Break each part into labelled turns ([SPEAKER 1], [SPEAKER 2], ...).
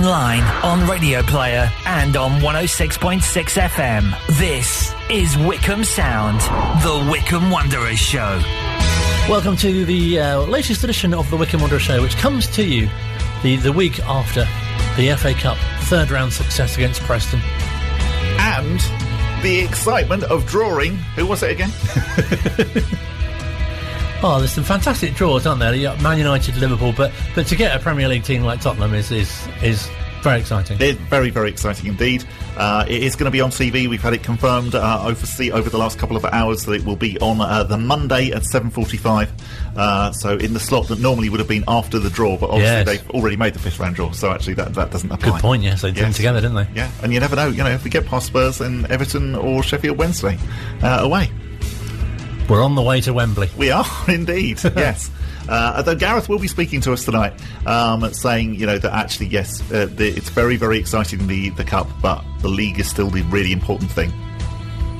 [SPEAKER 1] online, on Radio Player, and on 106.6 FM. This is Wycombe Sound, the Wycombe Wanderers Show.
[SPEAKER 2] Welcome to the latest edition of the Wycombe Wanderers Show, which comes to you the week after the FA Cup third round success against Preston.
[SPEAKER 3] And the excitement of drawing... Who was it again?
[SPEAKER 2] Oh, there's some fantastic draws, aren't there? Man United, Liverpool, but to get a Premier League team like Tottenham is very exciting.
[SPEAKER 3] It's very, very exciting indeed. It is going to be on TV. We've had it confirmed over the last couple of hours that it will be on the Monday at 7:45. So in the slot that normally would have been after the draw, but obviously they've already made the fifth round draw, so actually that doesn't apply.
[SPEAKER 2] Good point, yes. They did them together, didn't they?
[SPEAKER 3] Yeah, and you never know. If we get past Spurs, then Everton or Sheffield Wednesday away.
[SPEAKER 2] We're on the way to Wembley.
[SPEAKER 3] We are, indeed, yes. Though Gareth will be speaking to us tonight, saying, that actually, yes, it's very, very exciting, the Cup, but the league is still the really important thing.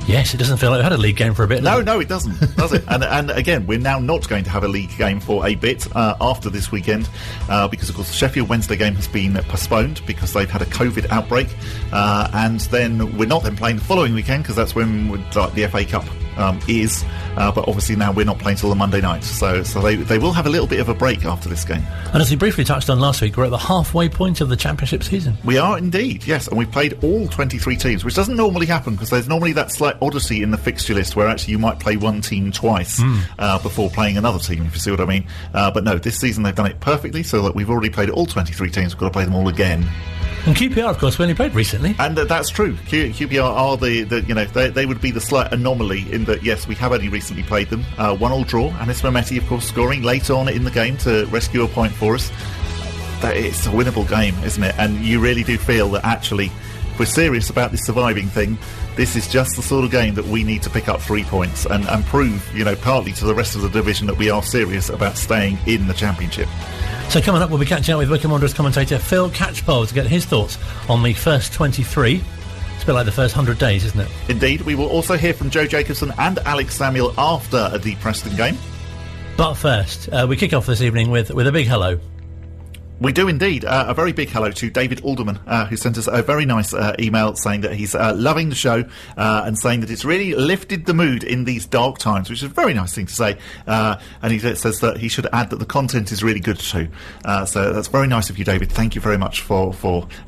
[SPEAKER 2] Yes, it doesn't feel like we had a league game for a bit.
[SPEAKER 3] No, it doesn't, does it? And again, we're now not going to have a league game for a bit after this weekend, because, of course, the Sheffield Wednesday game has been postponed because they've had a COVID outbreak, and then we're not then playing the following weekend because that's when the FA Cup is, but obviously now we're not playing till the Monday night, so they will have a little bit of a break after this game.
[SPEAKER 2] And as we briefly touched on last week, we're at the halfway point of the Championship season.
[SPEAKER 3] We are indeed, yes, and we've played all 23 teams, which doesn't normally happen because there's normally that slight oddity in the fixture list where actually you might play one team twice before playing another team, if you see what I mean. But no, this season they've done it perfectly, so that we've already played all 23 teams, we've got to play them all again.
[SPEAKER 2] And QPR, of course, we only played recently.
[SPEAKER 3] And that's true. QPR are they would be the slight anomaly in that, yes, we have only recently played them. 1-1 draw, and it's Mehmeti, of course, scoring late on in the game to rescue a point for us. It's a winnable game, isn't it? And you really do feel that actually, if we're serious about this surviving thing, this is just the sort of game that we need to pick up 3 points and prove, partly to the rest of the division that we are serious about staying in the Championship.
[SPEAKER 2] So coming up, we'll be catching up with Wycombe Wanderers commentator Phil Catchpole to get his thoughts on the first 23. It's a bit like the first 100 days, isn't it?
[SPEAKER 3] Indeed. We will also hear from Joe Jacobson and Alex Samuel after the Preston game.
[SPEAKER 2] But first, we kick off this evening with a big hello.
[SPEAKER 3] We do indeed. A very big hello to David Alderman, who sent us a very nice email saying that he's loving the show and saying that it's really lifted the mood in these dark times, which is a very nice thing to say. And he says that he should add that the content is really good too. So that's very nice of you, David. Thank you very much for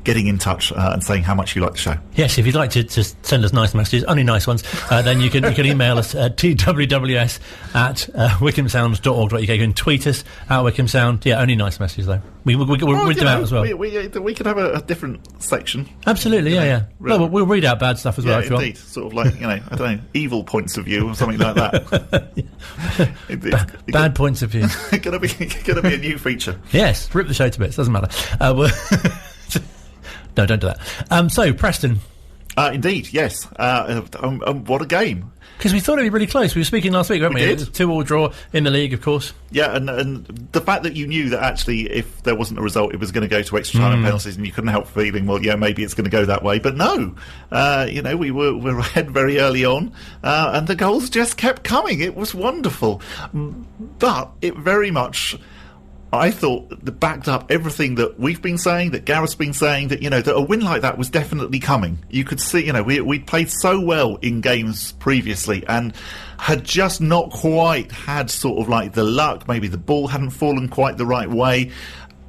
[SPEAKER 3] getting in touch and saying how much you like the show.
[SPEAKER 2] Yes, if you'd like to just send us nice messages, only nice ones, then you can email us at twws@wycombesound.org.uk. You can tweet us at Wycombe Sound. Yeah, only nice messages though. We'll read them out as well.
[SPEAKER 3] We could have a different section.
[SPEAKER 2] Absolutely, yeah. Well, we'll read out bad stuff as well if you want.
[SPEAKER 3] Indeed. Sort of like, I don't know, evil points of view or something like that.
[SPEAKER 2] Bad points of view.
[SPEAKER 3] Gonna be a new feature.
[SPEAKER 2] Yes, rip the show to bits, doesn't matter. No, don't do that. So, Preston.
[SPEAKER 3] Indeed, yes. What a game.
[SPEAKER 2] Because we thought it'd be really close. We were speaking last week, weren't we?
[SPEAKER 3] We
[SPEAKER 2] did. It was a 2-2 draw in the league, of course.
[SPEAKER 3] Yeah, and the fact that you knew that actually if there wasn't a result, it was going to go to extra time and penalties, and you couldn't help feeling, well, yeah, maybe it's going to go that way. But no, we were ahead very early on, and the goals just kept coming. It was wonderful. But it very much, I thought, that backed up everything that we've been saying, that Gareth's been saying, that, that a win like that was definitely coming. You could see, we played so well in games previously and had just not quite had sort of like the luck, maybe the ball hadn't fallen quite the right way.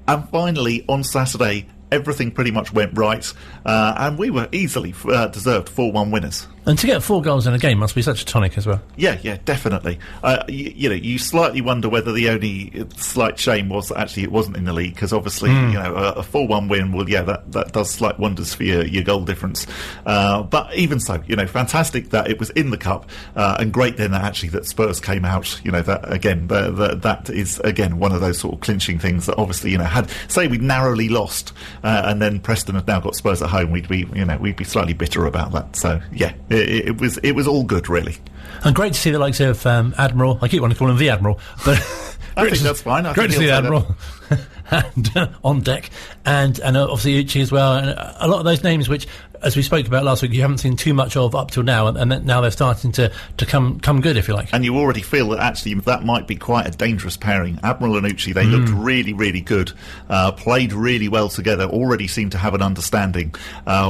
[SPEAKER 3] And finally, on Saturday, everything pretty much went right, and we were easily deserved 4-1 winners.
[SPEAKER 2] And to get 4 goals in a game must be such a tonic as well.
[SPEAKER 3] Yeah, definitely. You slightly wonder whether the only slight shame was that actually it wasn't in the league, because obviously, a 4-1 win, well, yeah, that does slight wonders for your goal difference. But even so, fantastic that it was in the Cup, and great then that actually that Spurs came out, that again, that is, again, one of those sort of clinching things that obviously, say we'd narrowly lost, and then Preston had now got Spurs at home, we'd be slightly bitter about that. So, yeah. It was all good, really.
[SPEAKER 2] And great to see the likes of Admiral. I keep wanting to call him the Admiral, but
[SPEAKER 3] I think that's fine.
[SPEAKER 2] Great to see the Admiral and on deck, and obviously Uchi as well, and a lot of those names which, as we spoke about last week, you haven't seen too much of up till now, and now they're starting to come good, if you like.
[SPEAKER 3] And you already feel that actually that might be quite a dangerous pairing. Admiral and Uchi, they looked really, really good, played really well together, already seemed to have an understanding.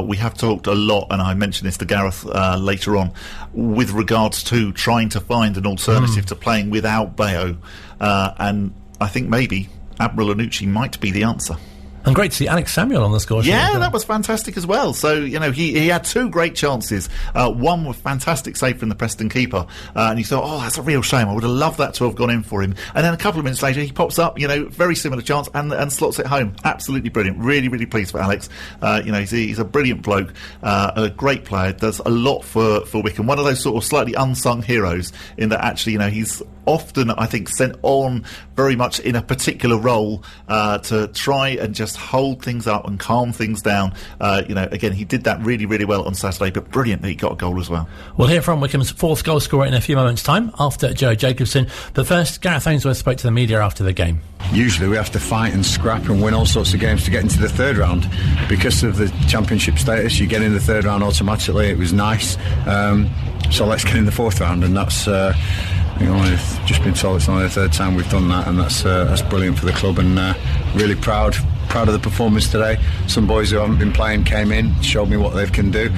[SPEAKER 3] We have talked a lot, and I mentioned this to Gareth later on, with regards to trying to find an alternative to playing without Bayo, and I think maybe Admiral and Uchi might be the answer.
[SPEAKER 2] And great to see Alex Samuel on the score sheet.
[SPEAKER 3] Yeah, that was fantastic as well. So, he had two great chances. One with fantastic save from the Preston keeper. And you thought, that's a real shame. I would have loved that to have gone in for him. And then a couple of minutes later, he pops up, very similar chance and slots it home. Absolutely brilliant. Really, really pleased for Alex. He's a brilliant bloke, a great player, does a lot for Wycombe. One of those sort of slightly unsung heroes in that actually, he's often, I think, sent on very much in a particular role to try and just hold things up and calm things down. Again, he did that really, really well on Saturday, but brilliant that he got a goal as well.
[SPEAKER 2] We'll hear from Wycombe's fourth goal scorer in a few moments' time after Joe Jacobson. But first, Gareth Ainsworth spoke to the media after the game.
[SPEAKER 4] Usually we have to fight and scrap and win all sorts of games to get into the third round. Because of the championship status, you get in the third round automatically. It was nice. So let's get in the fourth round, and that's... I've just been told it's only the third time we've done that, and that's brilliant for the club, and really proud of the performance today. Some boys who haven't been playing came in, showed me what they can do.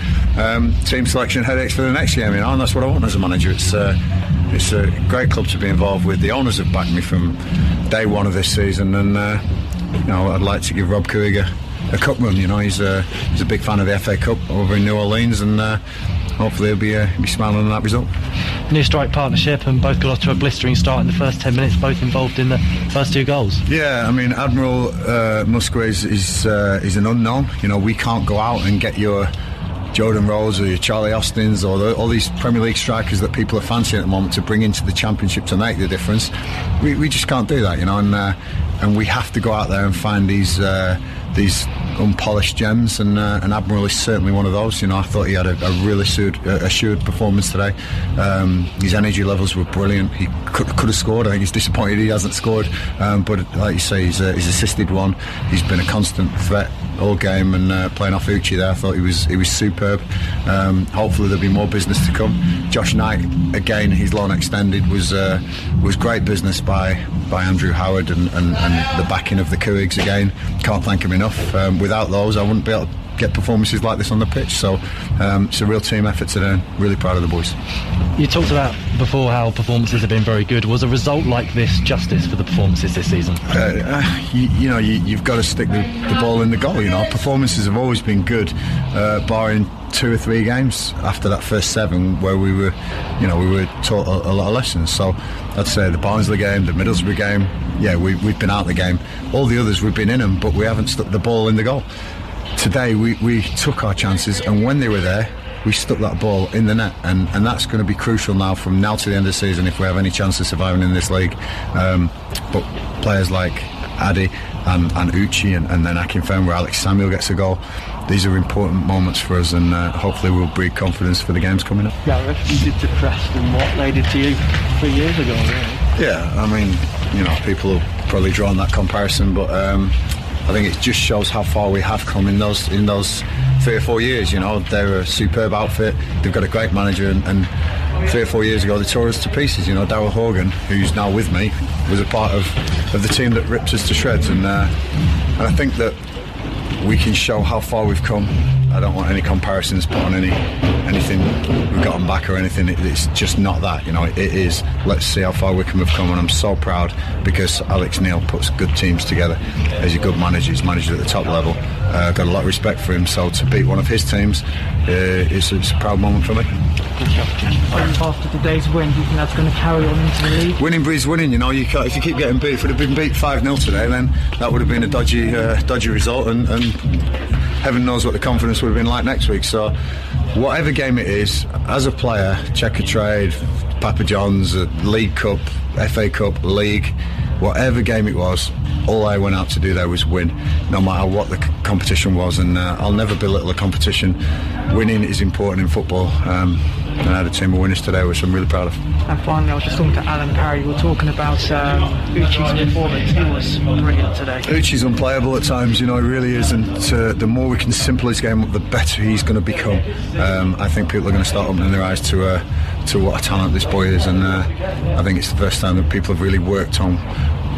[SPEAKER 4] Team selection headaches for the next game, and that's what I want as a manager. It's a great club to be involved with. The owners have backed me from day one of this season, and I'd like to give Rob Couig a cup run. He's a big fan of the FA Cup over in New Orleans, and hopefully he'll be smiling on that result.
[SPEAKER 5] New strike partnership, and both got off to a blistering start in the first 10 minutes, both involved in the first two goals.
[SPEAKER 4] Yeah, I mean, Admiral Musgrave is an unknown. We can't go out and get your Jordan Rhodes or your Charlie Austins or all these Premier League strikers that people are fancying at the moment to bring into the Championship to make the difference. We just can't do that, and we have to go out there and find these unpolished gems, and Admiral is certainly one of those. I thought he had a really assured performance today. His energy levels were brilliant. He could have scored. I think he's disappointed he hasn't scored, but like you say, he's assisted one. He's been a constant threat all game, and playing off Uchi there, I thought he was superb. Hopefully there'll be more business to come. Josh Knight, again, his loan extended was great business by Andrew Howard and the backing of the Couigs again. Can't thank him enough. Without those, I wouldn't be able to get performances like this on the pitch. So it's a real team effort today. Really proud of the boys.
[SPEAKER 5] You talked about before how performances have been very good. Was a result like this justice for the performances this season?
[SPEAKER 4] You've got to stick the ball in the goal. Performances have always been good, barring 2 or 3 games after that first 7 where we were taught a lot of lessons. So I'd say the Barnsley game, the Middlesbrough game, we've been out of the game. All the others we've been in them, but we haven't stuck the ball in the goal. Today we took our chances, and when they were there, we stuck that ball in the net, and that's going to be crucial now from now to the end of the season if we have any chance of surviving in this league. But players like Addy and Uchi, and then Akinfenwa, where Alex Samuel gets a goal, these are important moments for us, and hopefully we'll breed confidence for the games coming up.
[SPEAKER 5] Gareth, you did to Preston what they did to you 3 years ago, really.
[SPEAKER 4] Yeah, I mean, people have probably drawn that comparison, but I think it just shows how far we have come in those 3 or 4 years. They're a superb outfit. They've got a great manager, and 3 or 4 years ago they tore us to pieces. Darryl Hogan, who's now with me, was a part of the team that ripped us to shreds, and I think that we can show how far we've come. I don't want any comparisons put on anything we've gotten back or anything. It's just not that, it is, let's see how far Wycombe have come, and I'm so proud because Alex Neil puts good teams together. He's a good manager, he's managed at the top level. Got a lot of respect for him, so to beat one of his teams, it's a proud moment for me.
[SPEAKER 6] After today's win, do you think that's going to carry on into the league?
[SPEAKER 4] Winning breeds winning, if you keep getting beat, if it had been beat 5-0 today, then that would have been a dodgy result, and heaven knows what the confidence would have been like next week. So whatever game it is, as a player, Checker Trade, Papa John's, League Cup, FA Cup, League, whatever game it was, all I went out to do there was win, no matter what competition was, and I'll never belittle a competition. Winning is important in football, and I had a team of winners today, which I'm really proud of.
[SPEAKER 6] And finally, I was just talking to Alan Parry. We were talking about Uchi's performance. He was brilliant today.
[SPEAKER 4] Uchi's unplayable at times, he really is, and the more we can simple his game up, the better he's going to become. I think people are going to start opening their eyes to what a talent this boy is, and I think it's the first time that people have really worked on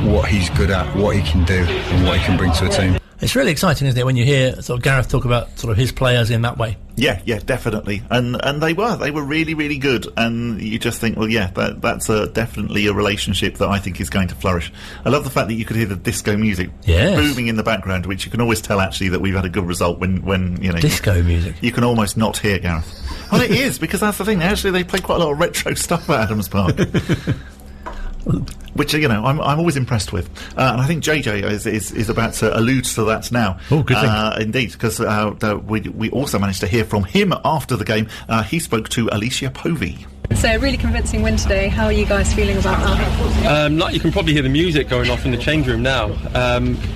[SPEAKER 4] what he's good at, what he can do, and what he can bring to a team.
[SPEAKER 2] It's really exciting, isn't it, when you hear sort of Gareth talk about sort of his players in that way?
[SPEAKER 3] Yeah, definitely, and they were really, really good, and you just think, well, yeah, that's definitely a relationship that I think is going to flourish. I love the fact that you could hear the disco music booming in the background, which you can always tell actually that we've had a good result when
[SPEAKER 2] disco music.
[SPEAKER 3] You can almost not hear Gareth. Well, it is, because that's the thing. Actually, they play quite a lot of retro stuff at Adams Park. Which I'm always impressed with, and I think JJ is about to allude to that now.
[SPEAKER 2] Oh, good thing.
[SPEAKER 3] Indeed, because we also managed to hear from him after the game. He spoke to Alicia Povey.
[SPEAKER 7] So a really convincing win today. How are you guys feeling about that?
[SPEAKER 8] You can probably hear the music going off in the change room now.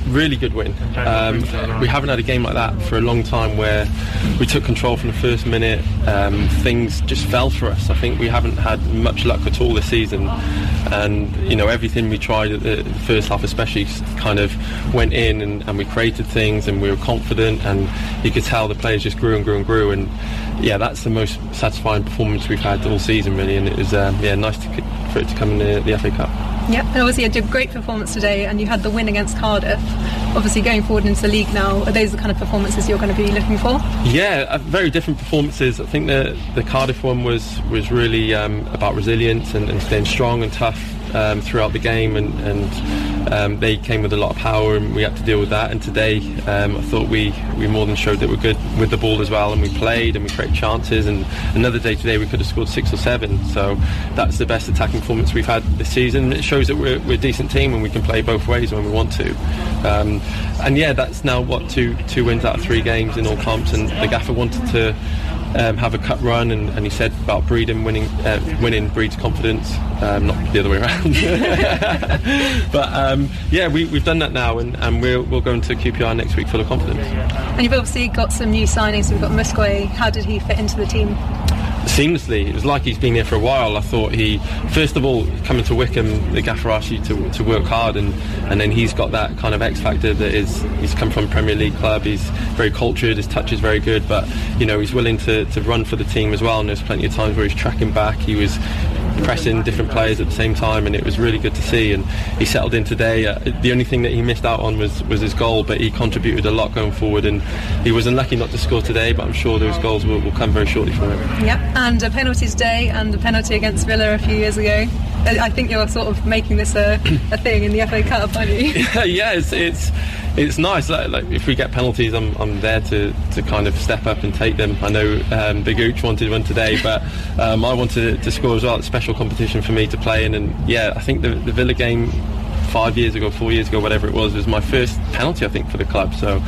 [SPEAKER 8] Really good win. We haven't had a game like that for a long time, where we took control from the first minute. Things just fell for us. I think we haven't had much luck at all this season, and everything we tried at the first half especially kind of went in, and we created things, and we were confident, and you could tell the players just grew and grew and grew, and yeah, that's the most satisfying performance we've had all season really, and it was nice for it to come in the FA Cup.
[SPEAKER 7] Yep, and obviously you did a great performance today, and you had the win against Cardiff. Obviously going forward into the league now, are those the kind of performances you're going to be looking for? Yeah,
[SPEAKER 8] very different performances. I think the Cardiff one was really about resilience and staying strong and tough throughout the game, and they came with a lot of power, and we had to deal with that. And today I thought we more than showed that we're good with the ball as well, and we played and we created chances, and another day today we could have scored 6 or 7, so that's the best attacking performance we've had this season. It shows that we're a decent team and we can play both ways when we want to, and yeah, that's now two wins out of 3 games in all comps, and the gaffer wanted to have a cup run, and he said about winning breeds confidence, not the other way around. But we've done that now, and we'll go into QPR next week full of confidence.
[SPEAKER 7] And you've obviously got some new signings. We've got Musquay. How did he fit into the team?
[SPEAKER 8] Seamlessly. It was like he's been here for a while. I thought first of all, coming to Wycombe, the gaffer asks you to work hard, and then he's got that kind of X factor that he's come from a Premier League club. He's very cultured, his touch is very good, but he's willing to run for the team as well, and there's plenty of times where he's tracking back, he was pressing different players at the same time, and it was really good to see, and he settled in today. The only thing that he missed out on was his goal, but he contributed a lot going forward, and he was unlucky not to score today, but I'm sure those goals will come very shortly from him.
[SPEAKER 7] Yep, and a penalty today, and a penalty against Villa a few years ago. I think you're sort of making this a thing in the FA Cup, aren't you?
[SPEAKER 8] Yeah, it's nice. Like if we get penalties, I'm there to kind of step up and take them. I know Big Ooch wanted one today, but I wanted to score as well. It's a special competition for me to play in, and yeah, I think the Villa game 4 years ago, whatever it was my first penalty, I think, for the club. So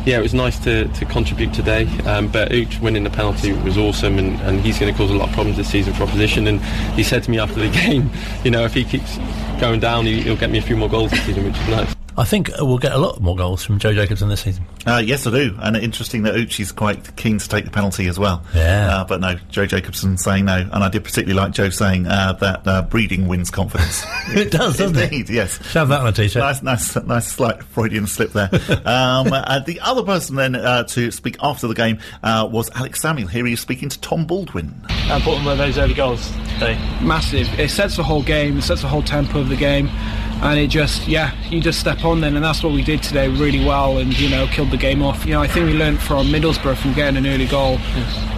[SPEAKER 8] it was nice to contribute today, but Ooch winning the penalty was awesome, and he's going to cause a lot of problems this season for opposition. And he said to me after the game, if he keeps going down, he'll get me a few more goals this season, which is nice.
[SPEAKER 2] I think we'll get a lot more goals from Joe Jacobson this season.
[SPEAKER 3] Yes, I do. And interesting that Uchi's quite keen to take the penalty as well.
[SPEAKER 2] Yeah.
[SPEAKER 3] But no, Joe Jacobson saying no. And I did particularly like Joe saying that breeding wins confidence.
[SPEAKER 2] It does, doesn't it?
[SPEAKER 3] Indeed, yes.
[SPEAKER 2] Shove that on a t-shirt.
[SPEAKER 3] Nice slight Freudian slip there. The other person then to speak after the game was Alex Samuel. Here he is speaking to Tom Baldwin.
[SPEAKER 9] How important were those early goals today? Massive. It sets the whole game. It sets the whole tempo of the game. And you just step on then, and that's what we did today really well, and killed the game off. I think we learned from Middlesbrough from getting an early goal,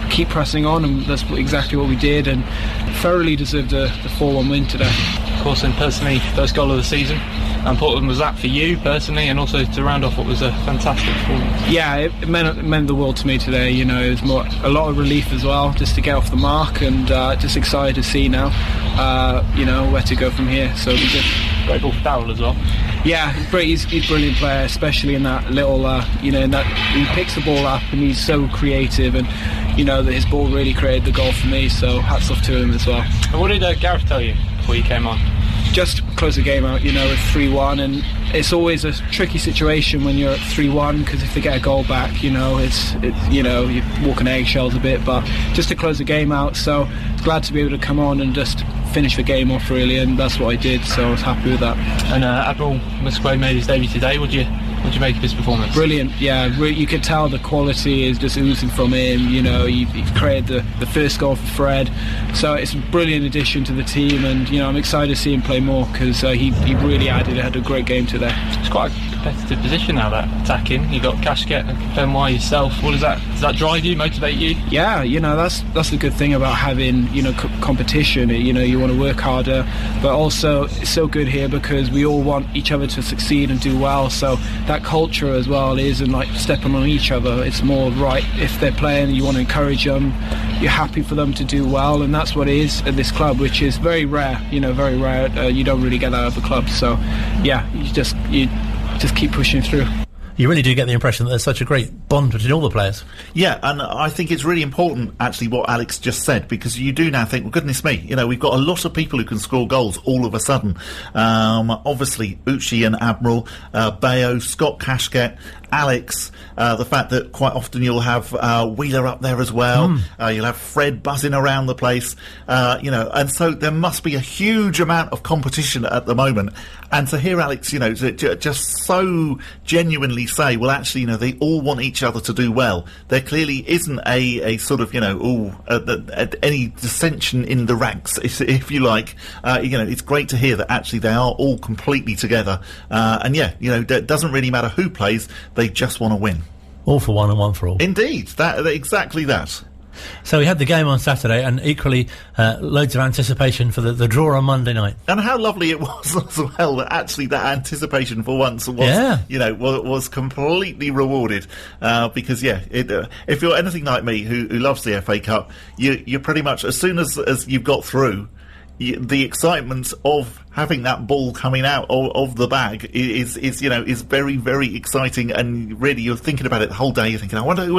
[SPEAKER 9] keep pressing on, and that's exactly what we did, and thoroughly deserved the 4-1 win today.
[SPEAKER 10] Of course, and personally, first goal of the season. How important was that for you personally, and also to round off what was a fantastic performance?
[SPEAKER 9] Yeah, it meant the world to me today. It was a lot of relief as well, just to get off the mark, and just excited to see now, where to go from here. So we just
[SPEAKER 10] great ball for Darryl as well.
[SPEAKER 9] Yeah, he's a brilliant player, especially in that little, in that he picks the ball up and he's so creative, and that his ball really created the goal for me. So hats off to him as well.
[SPEAKER 10] And what did Gareth tell you before you came on?
[SPEAKER 9] just close the game out, with 3-1, and it's always a tricky situation when you're at 3-1, because if they get a goal back, it's you walk on eggshells a bit, but just to close the game out. So glad to be able to come on and just finish the game off, really, and that's what I did, so I was happy with that.
[SPEAKER 10] And Admiral Musgrave made his debut today. What do you make of his performance?
[SPEAKER 9] Brilliant, yeah. You could tell the quality is just oozing from him. He created the first goal for Fred, so it's a brilliant addition to the team, and I'm excited to see him play more, because he really had a great game today.
[SPEAKER 10] It's quite a competitive position now, that attacking. You got Cashket and Benoit yourself. Does that drive you, motivate you?
[SPEAKER 9] Yeah, that's the good thing about having competition. You want to work harder, but also it's so good here because we all want each other to succeed and do well. So that culture as well isn't like stepping on each other. It's more right, if they're playing, you want to encourage them, you're happy for them to do well, and that's what it is at this club, which is very rare. Very rare. You don't really get that out of the club. So yeah, you just keep pushing through.
[SPEAKER 2] You really do get the impression that there's such a great bond between all the players.
[SPEAKER 3] Yeah, and I think it's really important, actually, what Alex just said, because you do now think, well, goodness me, we've got a lot of people who can score goals all of a sudden. Obviously, Uchi and Admiral, Bayo, Scott Cashket, Alex, the fact that quite often you'll have Wheeler up there as well. You'll have Fred buzzing around the place, and so there must be a huge amount of competition at the moment. And to hear Alex, just so genuinely say, well, actually, they all want each other to do well. There clearly isn't a sort of, any dissension in the ranks, if you like. It's great to hear that actually they are all completely together. And yeah, it doesn't really matter who plays. They just want to win.
[SPEAKER 2] All for one and one for all.
[SPEAKER 3] Indeed, exactly that.
[SPEAKER 2] So we had the game on Saturday, and equally loads of anticipation for the draw on Monday night. And
[SPEAKER 3] how lovely it was as well that actually that anticipation for once was, was completely rewarded. Because if you're anything like me who loves the FA Cup, you're pretty much, as soon as you've got through, the excitement of having that ball coming out of the bag is very, very exciting, and really you're thinking about it the whole day. You're thinking, I wonder who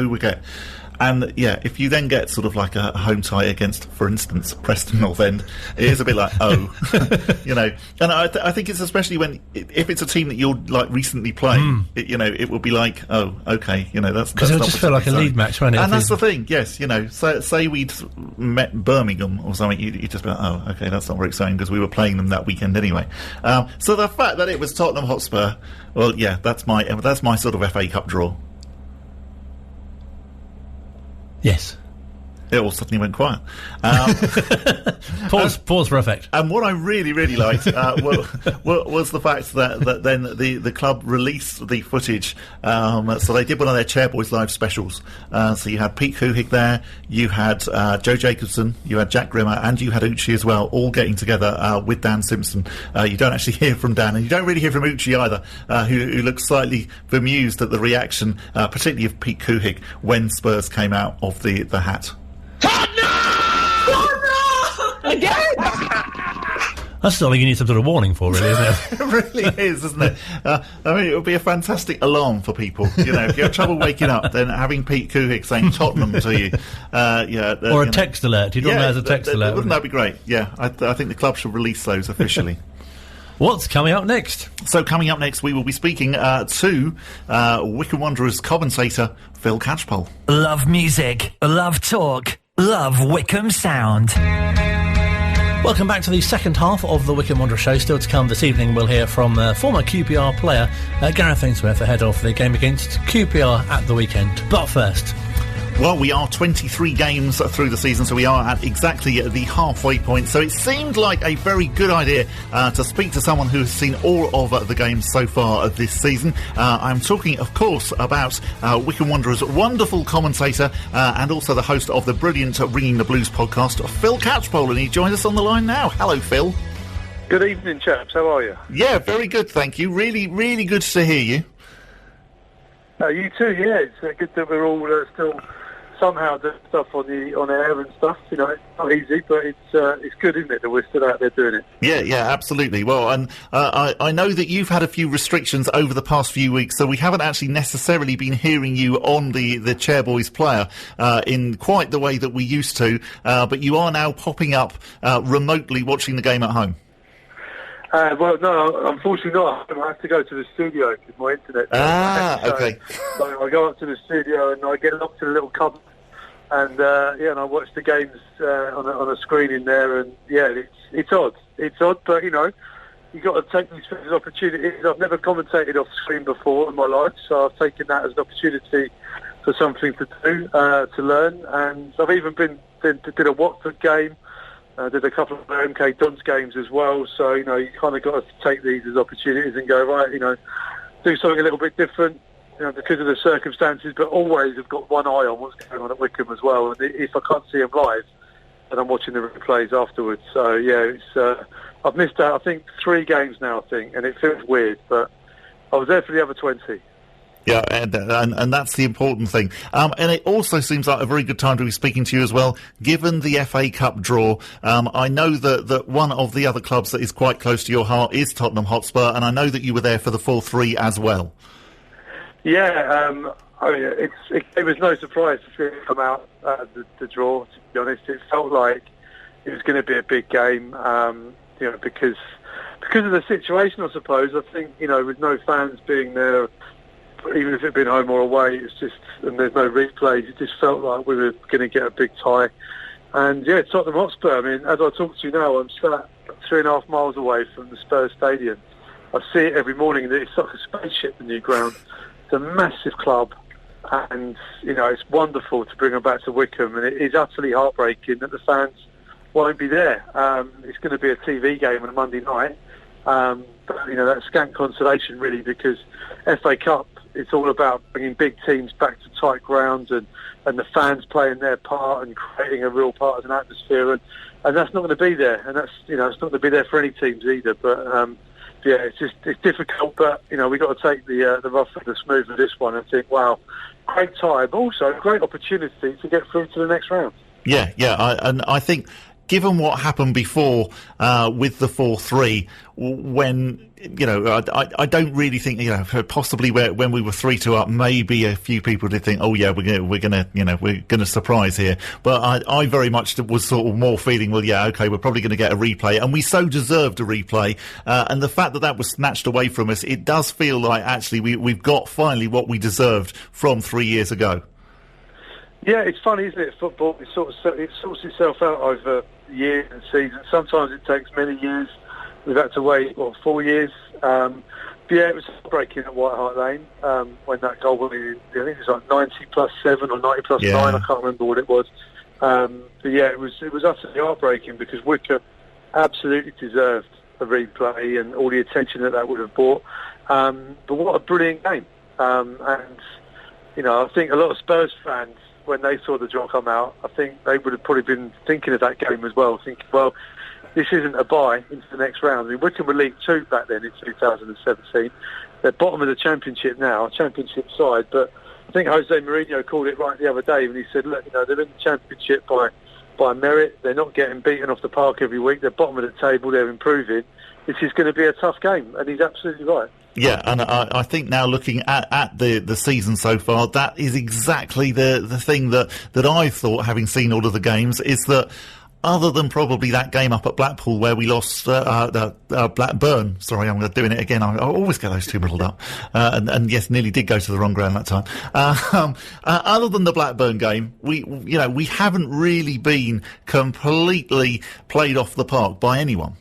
[SPEAKER 3] we get. And yeah, if you then get sort of like a home tie against, for instance, Preston North End, it is a bit like, And I think it's especially if it's a team that you're like recently playing, it will be like, oh, okay, that's
[SPEAKER 2] because it'll just feel like a league match, won't it?
[SPEAKER 3] And that's the thing, yes, say we'd met Birmingham or something, you'd just be like, oh, okay, that's not very exciting because we were playing them that weekend anyway. So the fact that it was Tottenham Hotspur, well, yeah, that's my sort of FA Cup draw.
[SPEAKER 2] Yes.
[SPEAKER 3] It all suddenly went quiet.
[SPEAKER 2] Pause for effect.
[SPEAKER 3] And what I really, really liked was the fact that then the club released the footage. So they did one of their Chairboys live specials. So you had Pete Couhig there, you had Joe Jacobson, you had Jack Grimmer, and you had Uchi as well, all getting together with Dan Simpson. You don't actually hear from Dan, and you don't really hear from Uchi either, who looks slightly bemused at the reaction, particularly of Pete Couhig when Spurs came out of the hat.
[SPEAKER 11] Again!
[SPEAKER 2] That's something you need some sort of warning for, really, isn't it?
[SPEAKER 3] It really is, isn't it? It would be a fantastic alarm for people. If you have trouble waking up, then having Pete Couhig saying Tottenham to you.
[SPEAKER 2] Or a text alert. You'd want that as a text alert.
[SPEAKER 3] Wouldn't that be great? Yeah, I think the club should release those officially.
[SPEAKER 2] What's coming up next?
[SPEAKER 3] So coming up next, we will be speaking to Wycombe Wanderers commentator Phil Catchpole.
[SPEAKER 1] Love music, love talk, love Wycombe Sound.
[SPEAKER 2] Welcome back to the second half of the Wycombe Wanderers show. Still to come this evening, we'll hear from former QPR player Gareth Ainsworth ahead of the game against QPR at the weekend. But first...
[SPEAKER 3] Well, we are 23 games through the season, so we are at exactly the halfway point. So it seemed like a very good idea to speak to someone who has seen all of the games so far this season. I'm talking, of course, about Wycombe Wanderers' wonderful commentator and also the host of the brilliant Ringing the Blues podcast, Phil Catchpole, and he joins us on the line now. Hello, Phil.
[SPEAKER 12] Good evening, chaps. How are you?
[SPEAKER 3] Yeah, very good, thank you. Really, really good to hear you.
[SPEAKER 12] You too, yeah. It's good that we're all still... somehow do stuff on air and stuff, it's not easy, but it's good, isn't it, that we're still out there doing it?
[SPEAKER 3] Yeah, absolutely. Well, and I know that you've had a few restrictions over the past few weeks, so we haven't actually necessarily been hearing you on the Chairboys player in quite the way that we used to, but you are now popping up remotely watching the game at home.
[SPEAKER 12] Well, no, unfortunately not. I have to go to the studio because my internet.
[SPEAKER 3] Okay.
[SPEAKER 12] So I go up to the studio and I get locked in a little cupboard, and and I watch the games on a screen in there, and it's odd. It's odd, but you've got to take these things as opportunities. I've never commentated off screen before in my life, so I've taken that as an opportunity for something to do, to learn. And I've even did a Watford game. Did a couple of MK Dons games as well, so you kind of got to take these as opportunities and go right, do something a little bit different, because of the circumstances. But always have got one eye on what's going on at Wycombe as well. And if I can't see them live, then I'm watching the replays afterwards. So it's I've missed out. I think 3 games now. And it feels weird, but I was there for the other 20.
[SPEAKER 3] Yeah, and that's the important thing. And it also seems like a very good time to be speaking to you as well, given the FA Cup draw. I know that one of the other clubs that is quite close to your heart is Tottenham Hotspur, and I know that you were there for the 4-3 as well.
[SPEAKER 12] Yeah, it was no surprise to see it come out, the draw, to be honest. It felt like it was going to be a big game, because of the situation, I suppose. I think, with no fans being there, even if it had been home or away, it's just, and there's no replays, it just felt like we were going to get a big tie. And Tottenham Hotspur, I mean, as I talk to you now, I'm sat 3.5 miles away from the Spurs Stadium. I see it every morning, and it's like a spaceship, the new ground. It's a massive club, and, it's wonderful to bring them back to Wycombe, and it is utterly heartbreaking that the fans won't be there. It's going to be a TV game on a Monday night, but, that's scant consolation, really, because FA Cup, it's all about bringing big teams back to tight grounds and the fans playing their part and creating a real partisan atmosphere, and that's not going to be there, and that's it's not going to be there for any teams either. But it's difficult, but we've got to take the rough and the smooth of this one and think, wow, great tie, but also a great opportunity to get through to the next round.
[SPEAKER 3] I think, given what happened before with the 4-3, when I don't really think possibly when we were 3-2 up, maybe a few people did think, oh yeah, we're gonna surprise here. But I very much was sort of more feeling, well, yeah, okay, we're probably going to get a replay, and we so deserved a replay. And the fact that was snatched away from us, it does feel like actually we've got finally what we deserved from 3 years ago.
[SPEAKER 12] Yeah, it's funny, isn't it? Football, it sorts itself out over years and seasons. Sometimes it takes many years. We've had to wait, 4 years. It was heartbreaking at White Hart Lane when that goal went in. I think it was like 90+7 or 90+9. I can't remember what it was. It was utterly heartbreaking because Wycombe absolutely deserved a replay and all the attention that would have brought. But what a brilliant game! I think a lot of Spurs fans, when they saw the draw come out, I think they would have probably been thinking of that game as well, thinking, well, this isn't a bye into the next round. I mean, Wycombe were League 2 back then in 2017. They're bottom of the Championship now, a Championship side, but I think Jose Mourinho called it right the other day when he said, look, they're in the Championship by merit. They're not getting beaten off the park every week. They're bottom of the table. They're improving. This is going to be a tough game, and he's absolutely right.
[SPEAKER 3] Yeah, and I think now looking at the season so far, that is exactly the thing that I thought, having seen all of the games, is that other than probably that game up at Blackpool where we lost Blackburn. Sorry, I'm doing it again. I always get those two muddled up. And yes, nearly did go to the wrong ground that time. Other than the Blackburn game, we haven't really been completely played off the park by anyone.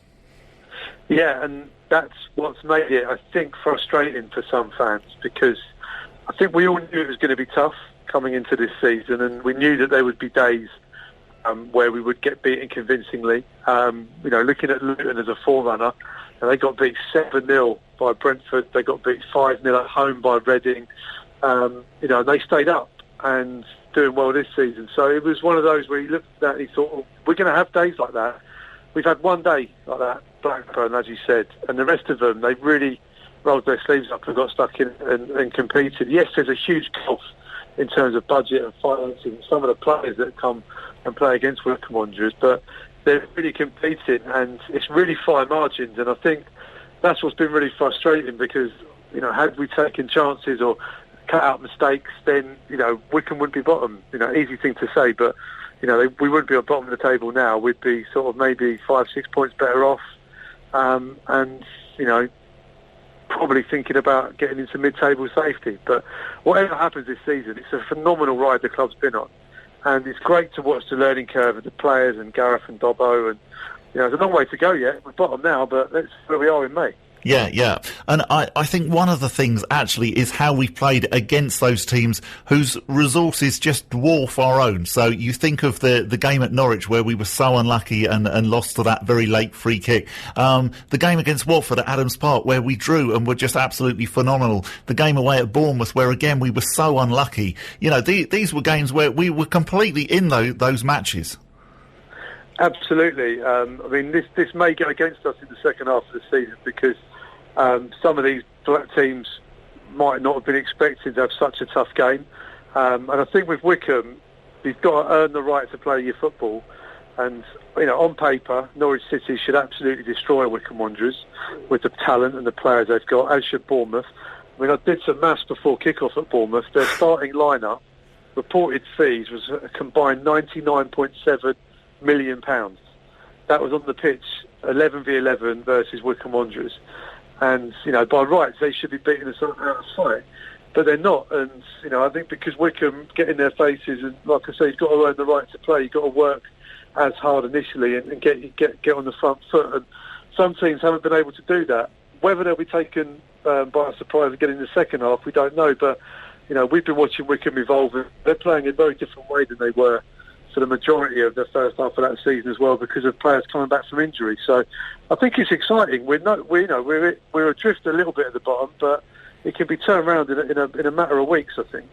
[SPEAKER 12] Yeah, and that's what's made it, I think, frustrating for some fans, because I think we all knew it was going to be tough coming into this season, and we knew that there would be days where we would get beaten convincingly. Looking at Luton as a forerunner, they got beat 7-0 by Brentford. They got beat 5-0 at home by Reading. They stayed up and doing well this season. So it was one of those where he looked at that and he thought, we're going to have days like that. We've had one day like that, Blackburn, as you said, and the rest of them, they really rolled their sleeves up and got stuck in and competed. Yes, there's a huge gulf in terms of budget and financing. Some of the players that come and play against Wycombe Wanderers, but they're really competing, and it's really fine margins. And I think that's what's been really frustrating, because had we taken chances or cut out mistakes, then Wycombe wouldn't be bottom. Easy thing to say, but we wouldn't be on bottom of the table now. We'd be sort of maybe 5-6 points better off. and probably thinking about getting into mid-table safety. But whatever happens this season, it's a phenomenal ride the club's been on, and it's great to watch the learning curve of the players and Gareth and Dobbo. And there's a long way to go yet. We're bottom now, but that's where we are in May.
[SPEAKER 3] Yeah. And I think one of the things actually is how we played against those teams whose resources just dwarf our own. So you think of the game at Norwich where we were so unlucky and lost to that very late free kick. The game against Watford at Adams Park where we drew and were just absolutely phenomenal. The game away at Bournemouth where again we were so unlucky. These were games where we were completely in those matches.
[SPEAKER 12] Absolutely. This may go against us in the second half of the season because some of these black teams might not have been expecting to have such a tough game. And I think with Wycombe, you've got to earn the right to play your football. And, on paper, Norwich City should absolutely destroy Wycombe Wanderers with the talent and the players they've got, as should Bournemouth. I did some maths before kick-off at Bournemouth. Their starting lineup, reported fees, was a combined £99.7 million. That was on the pitch 11v11 versus Wycombe Wanderers, and by rights they should be beating us out of sight, but they're not. And I think because Wycombe get in their faces, and like I say, you've got to earn the right to play. You've got to work as hard initially and get on the front foot, and some teams haven't been able to do that. Whether they'll be taken by surprise again in the second half, we don't know, but we've been watching Wycombe evolve, and they're playing in a very different way than they were for the majority of the first half of that season as well, because of players coming back from injury. So I think it's exciting. We're adrift a little bit at the bottom, but it can be turned around in a matter of weeks, I think.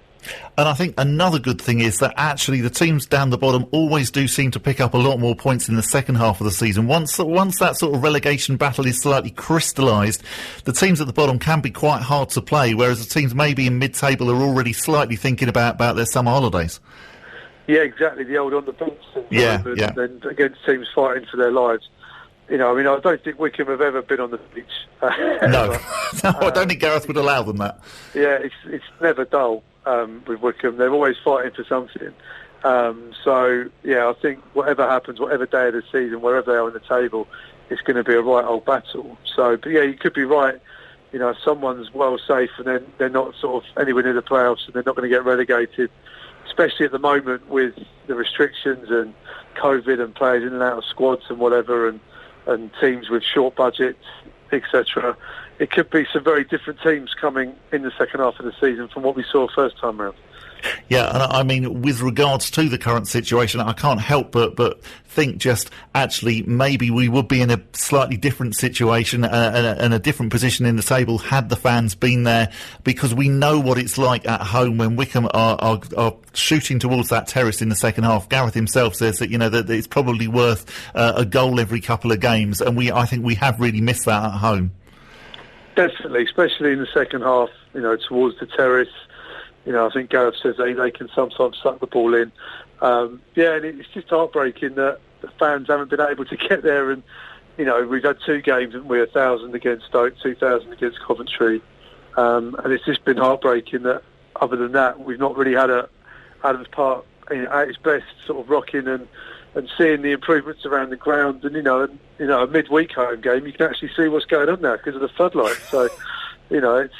[SPEAKER 3] And I think another good thing is that actually the teams down the bottom always do seem to pick up a lot more points in the second half of the season. Once that sort of relegation battle is slightly crystallised, the teams at the bottom can be quite hard to play, whereas the teams maybe in mid-table are already slightly thinking about their summer holidays.
[SPEAKER 12] Yeah, exactly. The old on the bench syndrome, and against teams fighting for their lives. I don't think Wycombe have ever been on the pitch.
[SPEAKER 3] No, I don't think Gareth would allow them that.
[SPEAKER 12] Yeah, it's never dull with Wycombe. They're always fighting for something. I think whatever happens, whatever day of the season, wherever they are on the table, it's going to be a right old battle. So, but yeah, you could be right. If someone's well safe and then they're not sort of anywhere near the playoffs and they're not going to get relegated, especially at the moment with the restrictions and COVID and players in and out of squads and whatever, and teams with short budgets, etc. It could be some very different teams coming in the second half of the season from what we saw first time round.
[SPEAKER 3] Yeah, and with regards to the current situation, I can't help but think just actually maybe we would be in a slightly different situation and a different position in the table had the fans been there, because we know what it's like at home when Wycombe are shooting towards that terrace in the second half. Gareth himself says that that it's probably worth a goal every couple of games, and I think we have really missed that at home.
[SPEAKER 12] Definitely, especially in the second half, towards the terrace. I think Gareth says they can sometimes suck the ball in. And it's just heartbreaking that the fans haven't been able to get there. And, we've had two games, haven't we? 1,000 against Stoke, 2,000 against Coventry. And it's just been heartbreaking that, other than that, we've not really had Adams Park at its best, sort of rocking and seeing the improvements around the ground. And, a midweek home game, you can actually see what's going on now because of the floodlights. So... it's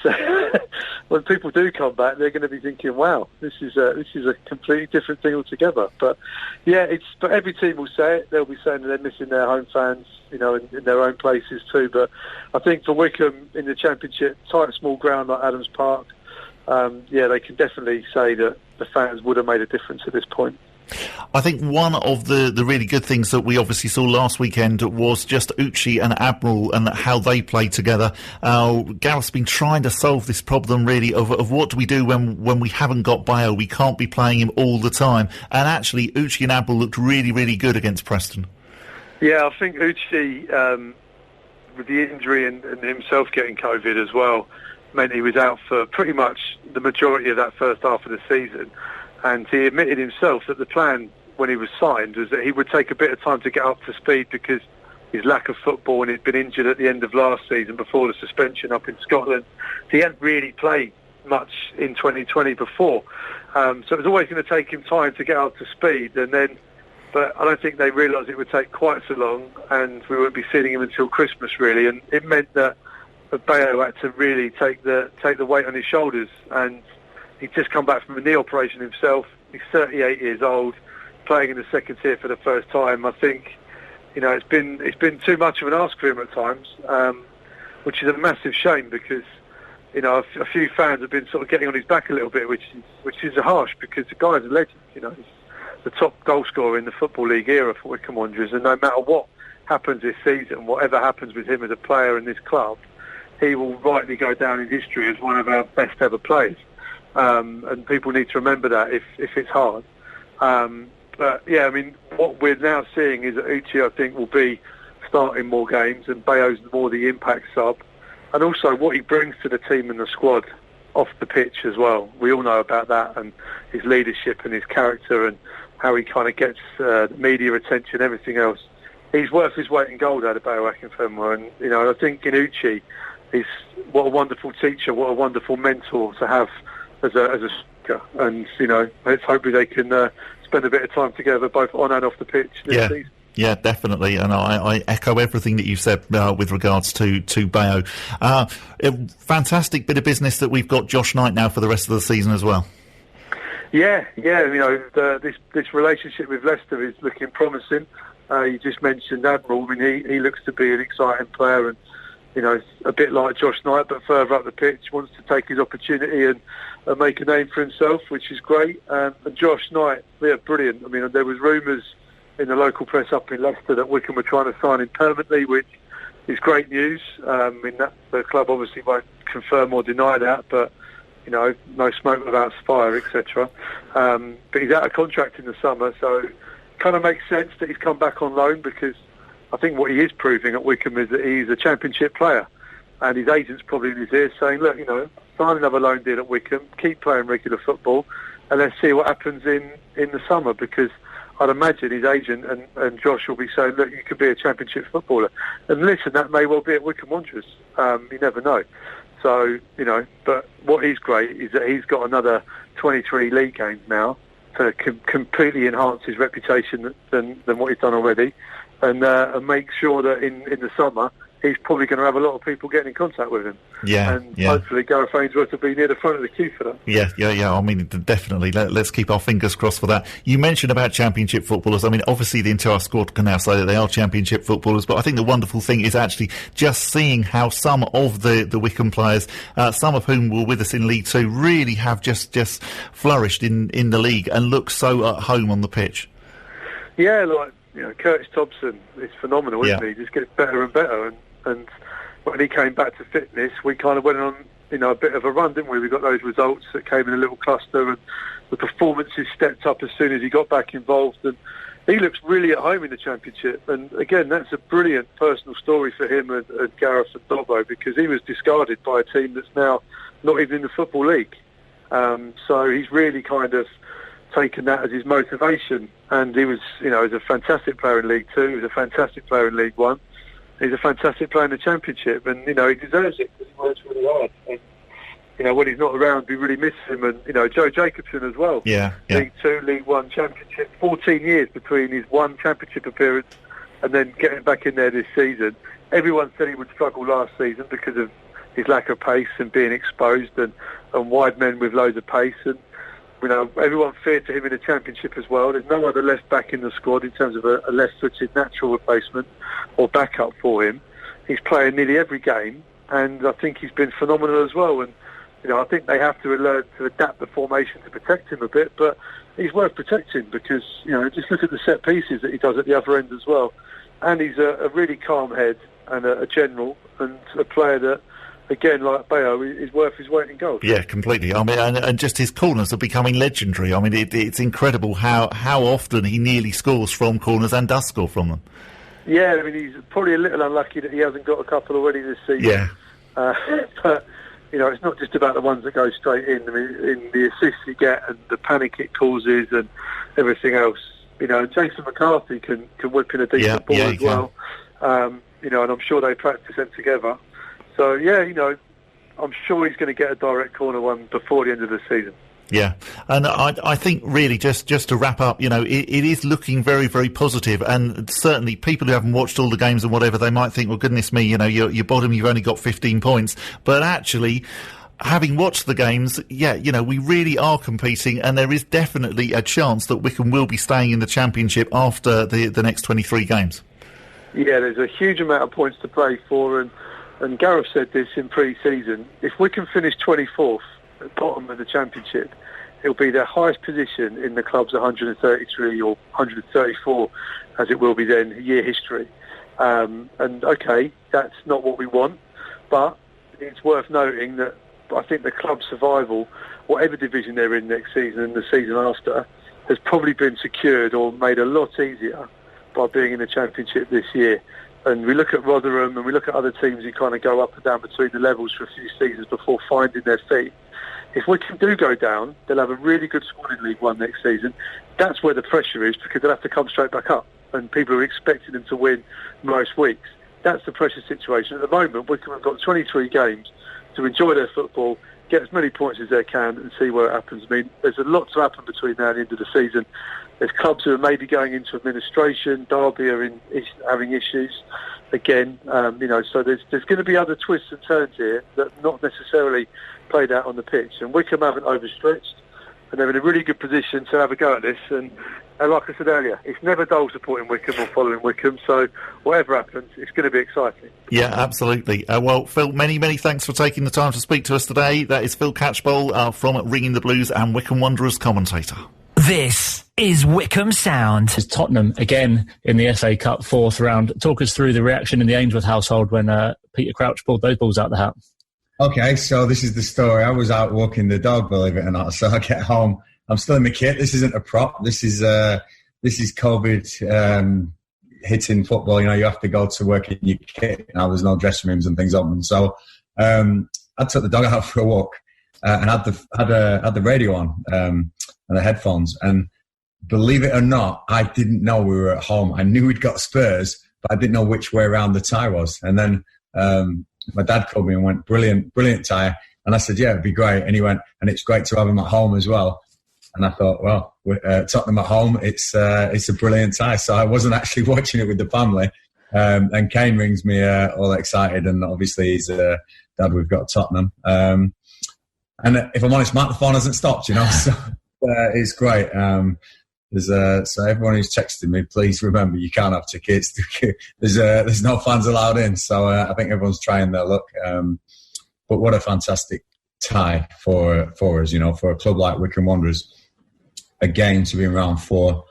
[SPEAKER 12] when people do come back, they're going to be thinking, "Wow, this is a completely different thing altogether." But but every team will say it. They'll be saying that they're missing their home fans, in their own places too. But I think for Wycombe in the Championship, tight, small ground like Adams Park, they can definitely say that the fans would have made a difference at this point.
[SPEAKER 3] I think one of the really good things that we obviously saw last weekend was just Uchi and Admiral and how they played together. Gareth's been trying to solve this problem really of what do we do when we haven't got Bayo. We can't be playing him all the time. And actually Uchi and Admiral looked really, really good against Preston.
[SPEAKER 12] Yeah, I think Uchi, with the injury and himself getting COVID as well, meant he was out for pretty much the majority of that first half of the season. And he admitted himself that the plan when he was signed was that he would take a bit of time to get up to speed because his lack of football, and he'd been injured at the end of last season before the suspension up in Scotland. He hadn't really played much in 2020 before. So it was always going to take him time to get up to speed. And then But I don't think they realised it would take quite so long, and we wouldn't be seeing him until Christmas, really. And it meant that Bayo had to really take the weight on his shoulders, and he'd just come back from a knee operation himself. He's 38 years old, playing in the second tier for the first time. I think, it's been too much of an ask for him at times, which is a massive shame because, a few fans have been sort of getting on his back a little bit, which is harsh because the guy's a legend. He's the top goal scorer in the Football League era for Wycombe Wanderers, and no matter what happens this season, whatever happens with him as a player in this club, he will rightly go down in history as one of our best ever players. And people need to remember that if it's hard. But yeah, what we're now seeing is that Uche, I think, will be starting more games, and Bayo's more the impact sub, and also what he brings to the team and the squad off the pitch as well. We all know about that, and his leadership and his character and how he kind of gets media attention, everything else. He's worth his weight in gold out of Bayo Akinfenwa, and I think in Uche, he's what a wonderful teacher, what a wonderful mentor to have as a speaker, and let's hope they can spend a bit of time together both on and off the pitch this season.
[SPEAKER 3] Yeah, definitely, and I echo everything that you said with regards to Bayo. A fantastic bit of business that we've got Josh Knight now for the rest of the season as well. Yeah, this relationship with Leicester is looking promising. You just mentioned Admiral. He looks to be an exciting player, and a bit like Josh Knight, but further up the pitch, wants to take his opportunity and make a name for himself, which is great. And Josh Knight, brilliant. There was rumours in the local press up in Leicester that Wycombe were trying to sign him permanently, which is great news. The club obviously won't confirm or deny that, but no smoke without fire, etc. But he's out of contract in the summer, so it kind of makes sense that he's come back on loan, because I think what he is proving at Wycombe is that he's a championship player, and his agent's probably in his ear saying, look, sign another loan deal at Wycombe, keep playing regular football, and let's see what happens in the summer, because I'd imagine his agent and Josh will be saying, look, you could be a championship footballer. And listen, that may well be at Wycombe Wanderers. You never know. So, but what is great is that he's got another 23 league games now to completely enhance his reputation than what he's done already, and make sure that in the summer he's probably going to have a lot of people getting in contact with him. Hopefully Gareth Ainsworth will be near the front of the queue for that. Yeah. Definitely. Let's keep our fingers crossed for that. You mentioned about championship footballers. Obviously the entire squad can now say that they are championship footballers, but I think the wonderful thing is actually just seeing how some of the Wycombe players, some of whom were with us in League Two, really have just flourished in the league and look so at home on the pitch.
[SPEAKER 12] Yeah, Curtis Thompson is phenomenal, isn't he? He just gets better and better, and when he came back to fitness, we kind of went on, a bit of a run, didn't we? We got those results that came in a little cluster, and the performances stepped up as soon as he got back involved, and he looks really at home in the Championship. And again, that's a brilliant personal story for him and Gareth and Dobbo, because he was discarded by a team that's now not even in the Football League. So he's really kind of taken that as his motivation, and he was, he's a fantastic player in League Two, he was a fantastic player in League One, he's a fantastic player in the Championship, and he deserves it because he works really hard. And, when he's not around, we really miss him. And Joe Jacobson as well. League Two, League One, Championship. 14 years between his one Championship appearance and then getting back in there this season. Everyone said he would struggle last season because of his lack of pace and being exposed, and wide men with loads of pace. And everyone feared for him in the Championship as well. There's no other left back in the squad in terms of a left-footed natural replacement or backup for him. He's playing nearly every game, and I think he's been phenomenal as well. And I think they have to learn to adapt the formation to protect him a bit, but he's worth protecting because just look at the set pieces that he does at the other end as well. And he's a really calm head and a general, and a player that, again, like Bayo, is worth his weight in gold. Yeah, completely. And just his corners are becoming legendary. It's incredible how often he nearly scores from corners and does score from them. Yeah, he's probably a little unlucky that he hasn't got a couple already this season. Yeah. But, it's not just about the ones that go straight in. In the assists you get and the panic it causes and everything else. Jason McCarthy can whip in a decent ball as well. And I'm sure they practice them together. So, I'm sure he's going to get a direct corner one before the end of the season.
[SPEAKER 3] Yeah, and I think really just to wrap up, it is looking very, very positive, and certainly people who haven't watched all the games and whatever, they might think, well, goodness me, you're bottom, you've only got 15 points, but actually, having watched the games, we really are competing, and there is definitely a chance that Wycombe will be staying in the Championship after the next 23 games. Yeah, there's a huge amount of points to play for, and Gareth said this in pre-season, if Wycombe finish 24th, at the bottom of the Championship, it'll be their highest position in the club's 133 or 134, as it will be then, year history. And okay, that's not what we want, but it's worth noting that I think the club's survival, whatever division they're in next season and the season after, has probably been secured or made a lot easier by being in the Championship this year. And we look at Rotherham and we look at other teams who kind of go up and down between the levels for a few seasons before finding their feet. If Wycombe do go down, they'll have a really good squad in League One next season. That's where the pressure is, because they'll have to come straight back up, and people are expecting them to win most weeks. That's the pressure situation. At the moment, Wycombe have got 23 games to enjoy their football, get as many points as they can, and see where it happens. I mean, there's a lot to happen between now and the end of the season. There's clubs who are maybe going into administration. Derby are having issues again. So there's going to be other twists and turns here that not necessarily played out on the pitch. And Wycombe haven't overstretched, and they're in a really good position to have a go at this. And like I said earlier, it's never dull supporting Wycombe or following Wycombe. So whatever happens, it's going to be exciting. Yeah, absolutely. Well, Phil, many, many thanks for taking the time to speak to us today. That is Phil Catchpole from Ringing the Blues and Wycombe Wanderers commentator.
[SPEAKER 1] This is Wycombe Sound.
[SPEAKER 2] It's Tottenham again in the FA Cup fourth round. Talk us through the reaction in the Ainsworth household when Peter Crouch pulled those balls out the hat.
[SPEAKER 11] Okay, so this is the story. I was out walking the dog, believe it or not. So I get home. I'm still in the kit. This isn't a prop. This is COVID hitting football. You have to go to work in your kit. There's no dressing rooms and things open. So I took the dog out for a walk and had the radio on and the headphones. And believe it or not, I didn't know we were at home. I knew we'd got Spurs, but I didn't know which way around the tie was. And then my dad called me and went, brilliant tie. And I said, yeah, it'd be great. And he went, and it's great to have him at home as well. And I thought, well, Tottenham at home, it's a brilliant tie. So I wasn't actually watching it with the family. And Kane rings me all excited. And obviously he's Dad, we've got Tottenham. And if I'm honest, Matt, the phone hasn't stopped, So it's great. So everyone who's texted me, please remember you can't have tickets. There's no fans allowed in. So I think everyone's trying their luck. But what a fantastic tie for us, for a club like Wycombe Wanderers. Again, to be in round four.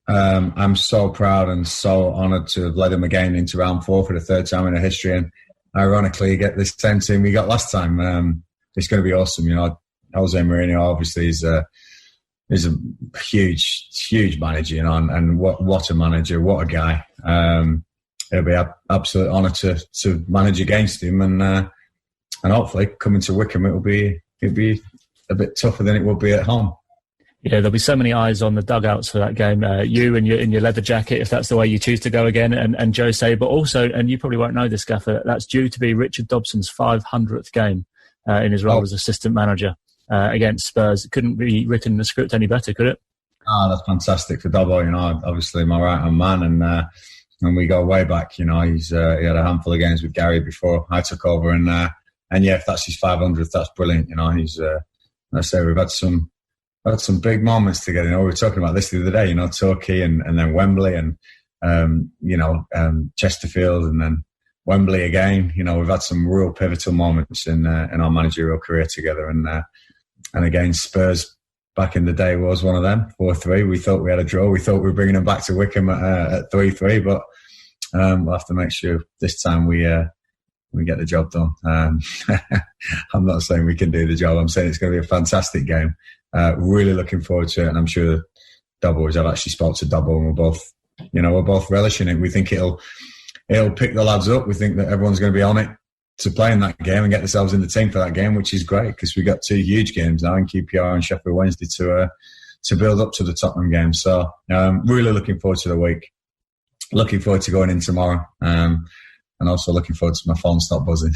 [SPEAKER 11] I'm so proud and so honoured to have led them again into round four for the third time in our history. And ironically, get this same team we got last time. It's going to be awesome. Jose Mourinho obviously is a huge manager, and what a manager, what a guy. It'll be an absolute honour to manage against him, and hopefully coming to Wycombe, it'll be a bit tougher than it will be at home.
[SPEAKER 2] Yeah, there'll be so many eyes on the dugouts for that game. You in your leather jacket, if that's the way you choose to go again, and Jose, but also, and you probably won't know this, Gaffer, that's due to be Richard Dobson's 500th game in his role as assistant manager against Spurs. It couldn't be written in the script any better, could it?
[SPEAKER 11] That's fantastic for Dobbo. Obviously my right-hand man, and we go way back. He had a handful of games with Gary before I took over, and yeah, if that's his 500th, that's brilliant. He's let's say we've had some big moments together. We were talking about this the other day. Torquay and then Wembley, and Chesterfield, and then Wembley again. We've had some real pivotal moments in our managerial career together, and again, Spurs back in the day was one of them. 4-3. We thought we had a draw. We thought we were bringing them back to Wycombe at 3-3, but we'll have to make sure this time we get the job done. I'm not saying we can do the job. I'm saying it's going to be a fantastic game. Really looking forward to it, and I'm sure Dobbo, I've actually spoke to Dobbo, and we're both relishing it. We think it'll pick the lads up. We think that everyone's going to be on it to play in that game and get themselves in the team for that game, which is great because we've got two huge games now in QPR and Sheffield Wednesday to build up to the Tottenham game. So really looking forward to the week. Looking forward to going in tomorrow. And also looking forward to my phone stop buzzing.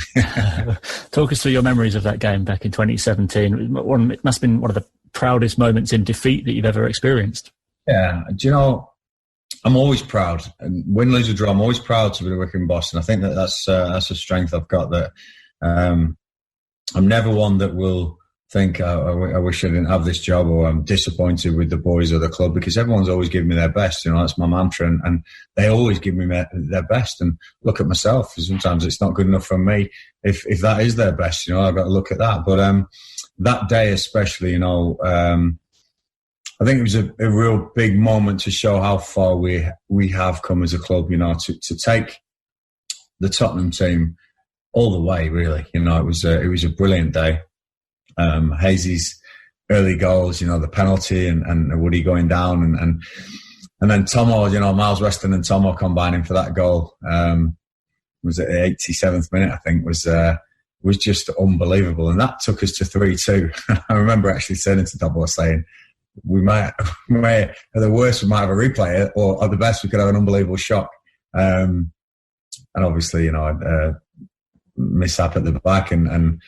[SPEAKER 2] Talk us through your memories of that game back in 2017. It must have been one of the
[SPEAKER 13] proudest moments in defeat that you've ever experienced?
[SPEAKER 11] Yeah, do you know, I'm always proud, and win, lose or draw, I'm always proud to be the Wycombe boss, and I think that's a strength I've got, that I'm never one that will think I wish I didn't have this job, or I'm disappointed with the boys or the club, because everyone's always giving me their best. You know, that's my mantra, and they always give me their best. And look at myself, sometimes it's not good enough for me. If that is their best, you know, I've got to look at that. But that day especially, you know, I think it was a real big moment to show how far we have come as a club, you know, to take the Tottenham team all the way, really. You know, it was a brilliant day. Hazy's early goals, you know, the penalty and Woody going down, and then Tomo, you know, Miles Weston and Tomo combining for that goal. Was it the 87th minute, I think, was just unbelievable. And that took us to 3-2. I remember actually saying to Dobbo, saying, we might, at the worst, we might have a replay, or at the best, we could have an unbelievable shock. And obviously, you know, mishap at the back, and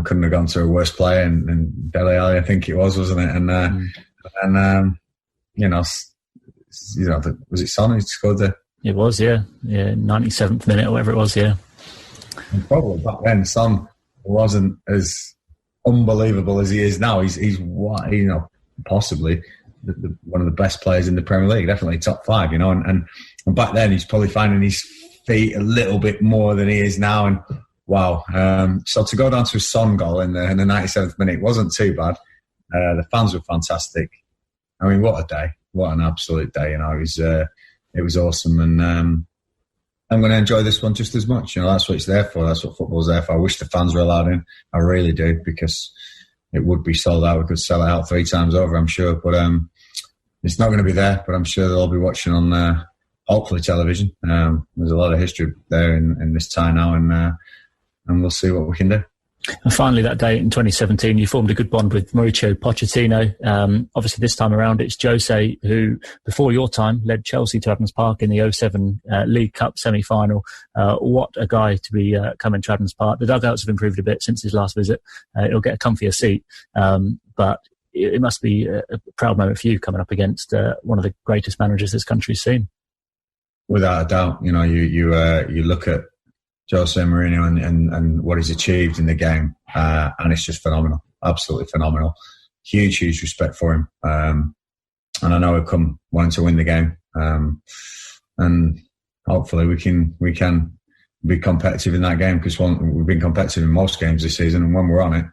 [SPEAKER 11] couldn't have gone to a worse player, and Dele Alli, I think it was, wasn't it? And you know, was it Son who scored the?
[SPEAKER 13] It was, yeah, 97th minute or whatever it was, yeah.
[SPEAKER 11] And probably back then, Son wasn't as unbelievable as he is now. He's you know, possibly one of the best players in the Premier League, definitely top 5, you know. And back then, he's probably finding his feet a little bit more than he is now. And wow, so to go down to a Son goal in the 97th minute wasn't too bad. The fans were fantastic. I mean, what a day! What an absolute day! You know, it was awesome, and I'm going to enjoy this one just as much. You know, that's what it's there for. That's what football's there for. I wish the fans were allowed in. I really do, because it would be sold out. We could sell it out 3 times over, I'm sure. But it's not going to be there. But I'm sure they'll all be watching on hopefully television. There's a lot of history there in this tie now, and we'll see what we can do.
[SPEAKER 13] And finally, that day in 2017, you formed a good bond with Mauricio Pochettino. Obviously, this time around, it's Jose who, before your time, led Chelsea to Adams Park in the 07 League Cup semi-final. What a guy to be coming to Adams Park. The dugouts have improved a bit since his last visit. He'll get a comfier seat, but it must be a proud moment for you coming up against one of the greatest managers this country's seen.
[SPEAKER 11] Without a doubt, you know, you look at Jose Mourinho and what he's achieved in the game, and it's just phenomenal, absolutely phenomenal. Huge respect for him, and I know he'll come wanting to win the game, and hopefully we can be competitive in that game, because we've been competitive in most games this season, and when we're on it,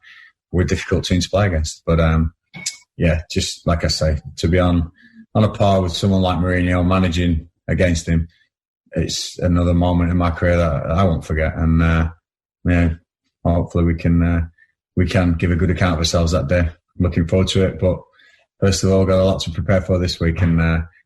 [SPEAKER 11] we're a difficult team to play against. But yeah, just like I say, to be on a par with someone like Mourinho, managing against him, it's another moment in my career that I won't forget. And yeah, hopefully we can give a good account of ourselves that day. Looking forward to it. But first of all, got a lot to prepare for this week, and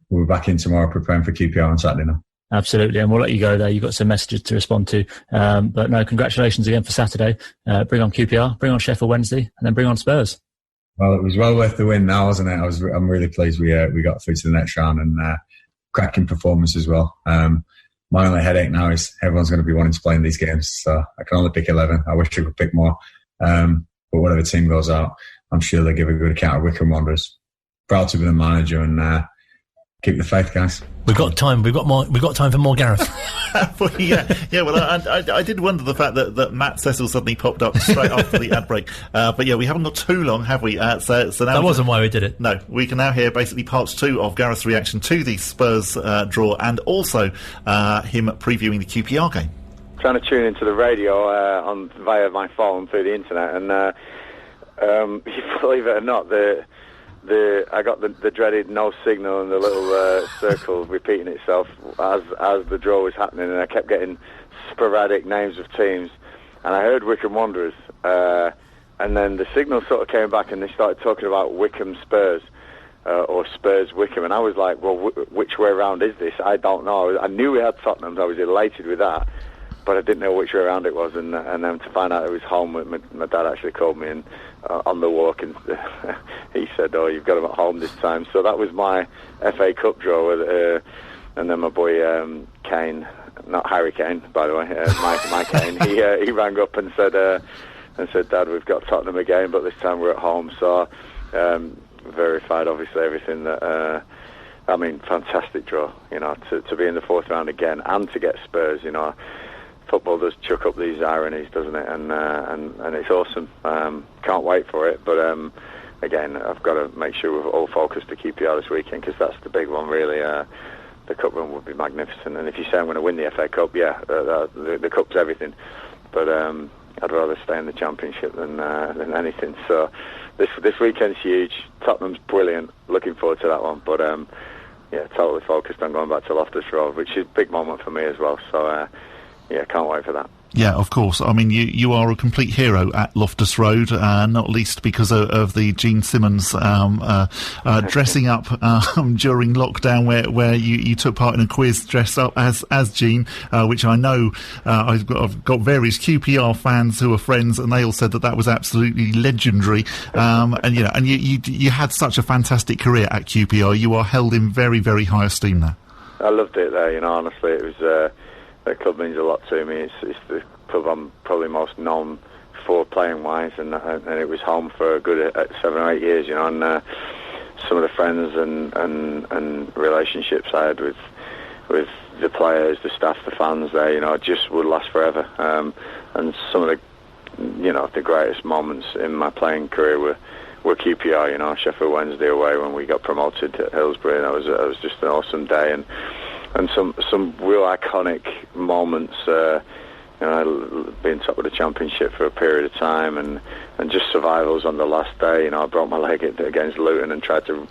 [SPEAKER 11] we'll be back in tomorrow preparing for QPR on Saturday now.
[SPEAKER 13] Absolutely, and we'll let you go there. You've got some messages to respond to. But no, congratulations again for Saturday. Bring on QPR, bring on Sheffield Wednesday, and then bring on Spurs.
[SPEAKER 11] Well, it was well worth the win now, wasn't it? I'm really pleased we got through to the next round, and cracking performance as well. My only headache now is everyone's going to be wanting to play in these games, so I can only pick 11. I wish I could pick more. But whatever team goes out, I'm sure they'll give a good account of Wycombe Wanderers. Proud to be the manager, and keep the faith, guys.
[SPEAKER 2] We've got time. We've got time for more Gareth.
[SPEAKER 3] Well, yeah. Well, I did wonder the fact that Matt Cecil suddenly popped up straight after the ad break. But yeah, we haven't got too long, have we? So now
[SPEAKER 2] that wasn't why we did it.
[SPEAKER 3] No, we can now hear basically part 2 of Gareth's reaction to the Spurs draw, and also him previewing the QPR game.
[SPEAKER 14] Trying to tune into the radio via my phone through the internet, and believe it or not, I got the dreaded no signal and the little circle repeating itself as the draw was happening, and I kept getting sporadic names of teams, and I heard Wycombe Wanderers, and then the signal sort of came back and they started talking about Wycombe Spurs, or Spurs Wycombe, and I was like, well, which way around is this? I don't know. I knew we had Tottenham, so I was elated with that, but I didn't know which way around it was, and then to find out it was home, my dad actually called me and on the walk, and he said, "Oh, you've got him at home this time." So that was my FA Cup draw, and then my boy Kane, not Harry Kane, by the way, Mike Kane, he rang up and said, "Dad, we've got Tottenham again, but this time we're at home." So verified obviously everything that. Fantastic draw. To be in the fourth round again and to get Spurs. Football does chuck up these ironies, doesn't it? And it's awesome. Can't wait for it. But again, I've got to make sure we're all focused to QPR this weekend, because that's the big one, really. The cup run would be magnificent. And if you say I'm going to win the FA Cup, the cup's everything. But I'd rather stay in the Championship than anything. So this weekend's huge. Tottenham's brilliant. Looking forward to that one. But totally focused on going back to Loftus Road, which is a big moment for me as well. So can't wait for that.
[SPEAKER 3] Yeah, of course. I mean, you are a complete hero at Loftus Road, not least because of the Gene Simmons dressing up during lockdown, where you took part in a quiz dressed up as Gene, which I know I've got various QPR fans who are friends, and they all said that was absolutely legendary. And you had such a fantastic career at QPR. You are held in very, very high esteem there.
[SPEAKER 14] I loved it there. Honestly, it was. The club means a lot to me. It's the club I'm probably most known for playing-wise, and it was home for a good 7 or 8 years, and some of the friends and relationships I had with the players, the staff, the fans there, just would last forever. And some of the greatest moments in my playing career were QPR, Sheffield Wednesday away when we got promoted to Hillsborough. That was just an awesome day, and some real iconic moments. Being top of the Championship for a period of time, and just survivals on the last day. I broke my leg against Luton and tried to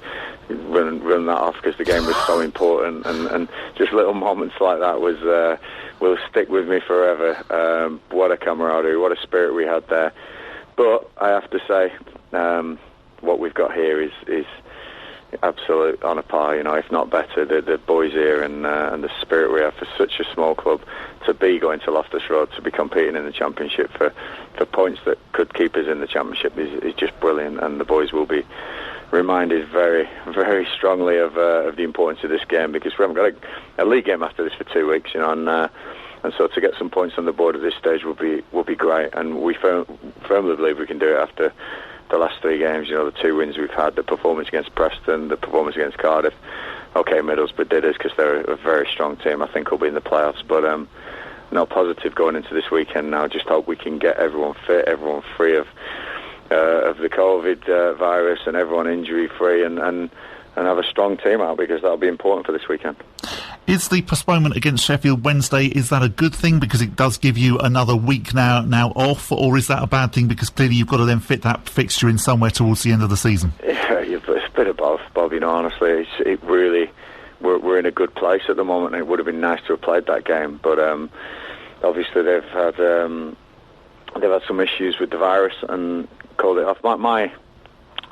[SPEAKER 14] run that off because the game was so important, and just little moments like that will stick with me forever. What a camaraderie, what a spirit we had there. But I have to say, what we've got here is absolute on a par, if not better. The boys here and the spirit we have for such a small club to be going to Loftus Road, to be competing in the Championship for points that could keep us in the Championship is just brilliant. And the boys will be reminded very, very strongly of the importance of this game, because we haven't got a league game after this for 2 weeks, and so to get some points on the board at this stage will be great. And we firmly believe we can do it after the last 3 games, the 2 wins we've had, the performance against Preston, the performance against Cardiff. Okay, Middlesbrough did us because they're a very strong team. I think we'll be in the playoffs, but no positive going into this weekend now. Just hope we can get everyone fit, everyone free of the COVID virus, and everyone injury free, and have a strong team out, because that'll be important for this weekend.
[SPEAKER 3] Is the postponement against Sheffield Wednesday, is that a good thing because it does give you another week now off, or is that a bad thing because clearly you've got to then fit that fixture in somewhere towards the end of the season?
[SPEAKER 14] Yeah, it's a bit of both, Bob. Honestly, it really we're in a good place at the moment, and it would have been nice to have played that game, but obviously they've had some issues with the virus and called it off. My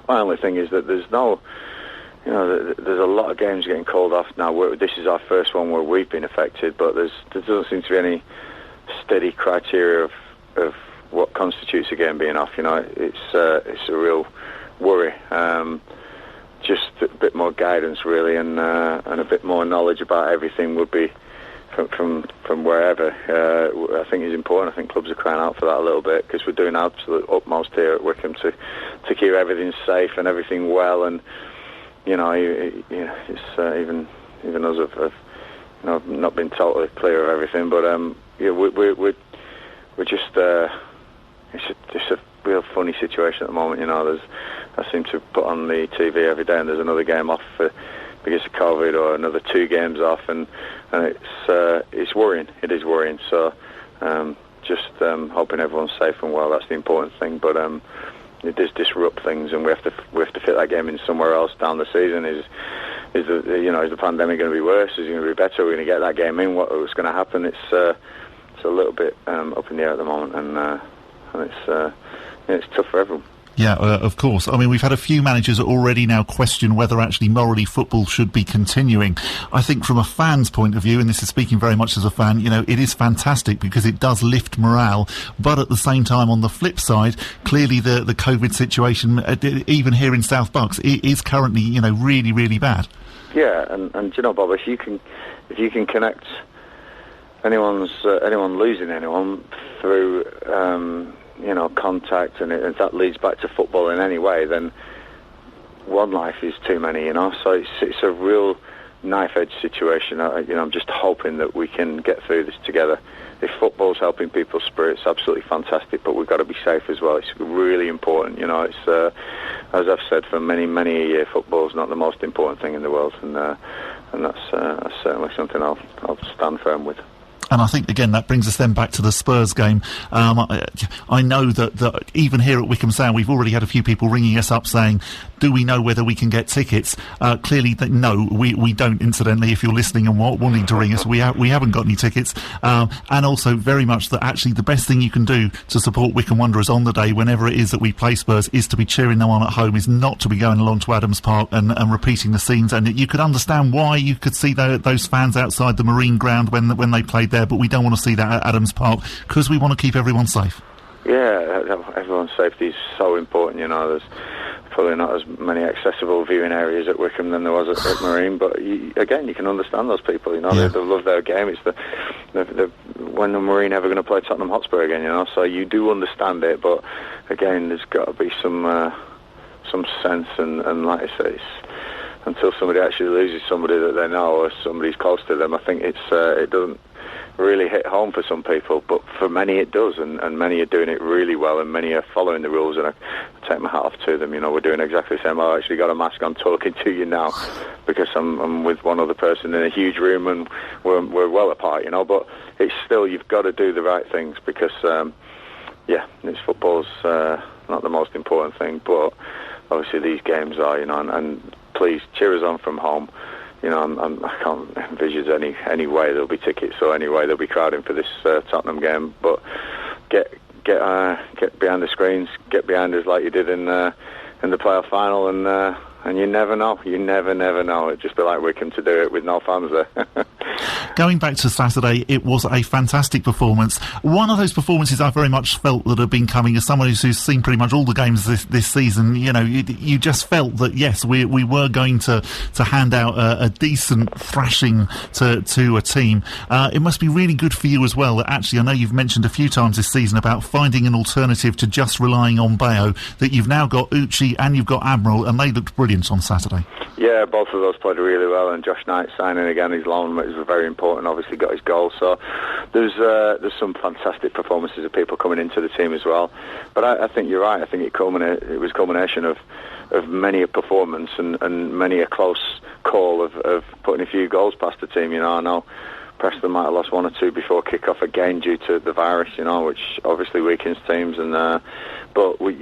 [SPEAKER 14] only thing is that there's a lot of games getting called off now. This is our first one where we've been affected, but there doesn't seem to be any steady criteria of what constitutes a game being off. It's a real worry. Just a bit more guidance, really, and a bit more knowledge about everything would be from wherever. I think is important. I think clubs are crying out for that a little bit, because we're doing our absolute utmost here at Wycombe to keep everything safe and everything well, and it's even us have not been totally clear of everything, but we're just it's a real funny situation at the moment. I seem to put on the TV every day, and there's another game off because of COVID, or another 2 games off, and it's worrying. It is worrying. So just hoping everyone's safe and well. That's the important thing. But it does disrupt things, and we have to fit that game in somewhere else down the season. Is the pandemic going to be worse? Is it going to be better? We're going to get that game in. What's going to happen? It's a little bit up in the air at the moment, and it's tough for everyone.
[SPEAKER 3] Yeah, of course. I mean, we've had a few managers already now question whether actually morally football should be continuing. I think from a fan's point of view, and this is speaking very much as a fan, it is fantastic because it does lift morale. But at the same time, on the flip side, clearly the COVID situation, even here in South Bucks, it is currently, really, really bad.
[SPEAKER 14] Yeah, and Bob, if you can connect anyone losing anyone through contact, and if that leads back to football in any way, then one life is too many, you know. So it's a real knife-edge situation. I'm just hoping that we can get through this together. If football's helping people's spirits, absolutely fantastic, but we've got to be safe as well. It's really important, you know. It's as I've said for many a year, football's not the most important thing in the world, and that's certainly something I'll stand firm with.
[SPEAKER 3] And I think, again, that brings us then back to the Spurs game. I know that even here at Wycombe Sound, we've already had a few people ringing us up saying, do we know whether we can get tickets? Clearly, no, we don't, incidentally, if you're listening and wanting to ring us. We haven't got any tickets. And also very much that actually the best thing you can do to support Wycombe Wanderers on the day, whenever it is that we play Spurs, is to be cheering them on at home, is not to be going along to Adams Park and repeating the scenes. And you could understand why you could see those fans outside the Marine Ground when they played there, but we don't want to see that at Adams Park because we want to keep everyone safe.
[SPEAKER 14] Yeah, everyone's safety is so important, you know. There's probably not as many accessible viewing areas at Wycombe than there was at Marine, but again, you can understand those people, you know. They love their game. It's when the Marine ever going to play Tottenham Hotspur again, you know, so you do understand it, but again, there's got to be some sense, and like I say, until somebody actually loses somebody that they know or somebody's close to them, I think it doesn't really hit home for some people, but for many it does, and many are doing it really well, and many are following the rules, and I take my hat off to them. You know, we're doing exactly the same. I've actually got a mask on talking to you now because I'm with one other person in a huge room, and we're well apart, you know, but it's still, you've got to do the right things because it's football's not the most important thing, but obviously these games are, you know, and please cheer us on from home. You know, I can't envisage any way there'll be tickets or any way there'll be crowding for this Tottenham game. But get behind the screens, get behind us like you did in the playoff final, and you never know. You never know. It'd just be like Wycombe to do it with no fans there.
[SPEAKER 3] Going back to Saturday, it was a fantastic performance. One of those performances I very much felt that have been coming as someone who's seen pretty much all the games this season. You know, you just felt that, yes, we were going to hand out a decent thrashing to a team. It must be really good for you as well that actually, I know you've mentioned a few times this season about finding an alternative to just relying on Bayo, that you've now got Uchi and you've got Admiral, and they looked brilliant on Saturday. Yeah, both of those played really well, and Josh Knight signing again his loan was very important. Obviously got his goal, so there's some fantastic performances of people coming into the team as well. But I think you're right. I think it was a culmination of many a performance and many a close call of putting a few goals past the team. You know, I know Preston might have lost one or two before kick-off again due to the virus, you know, which obviously weakens teams. And but we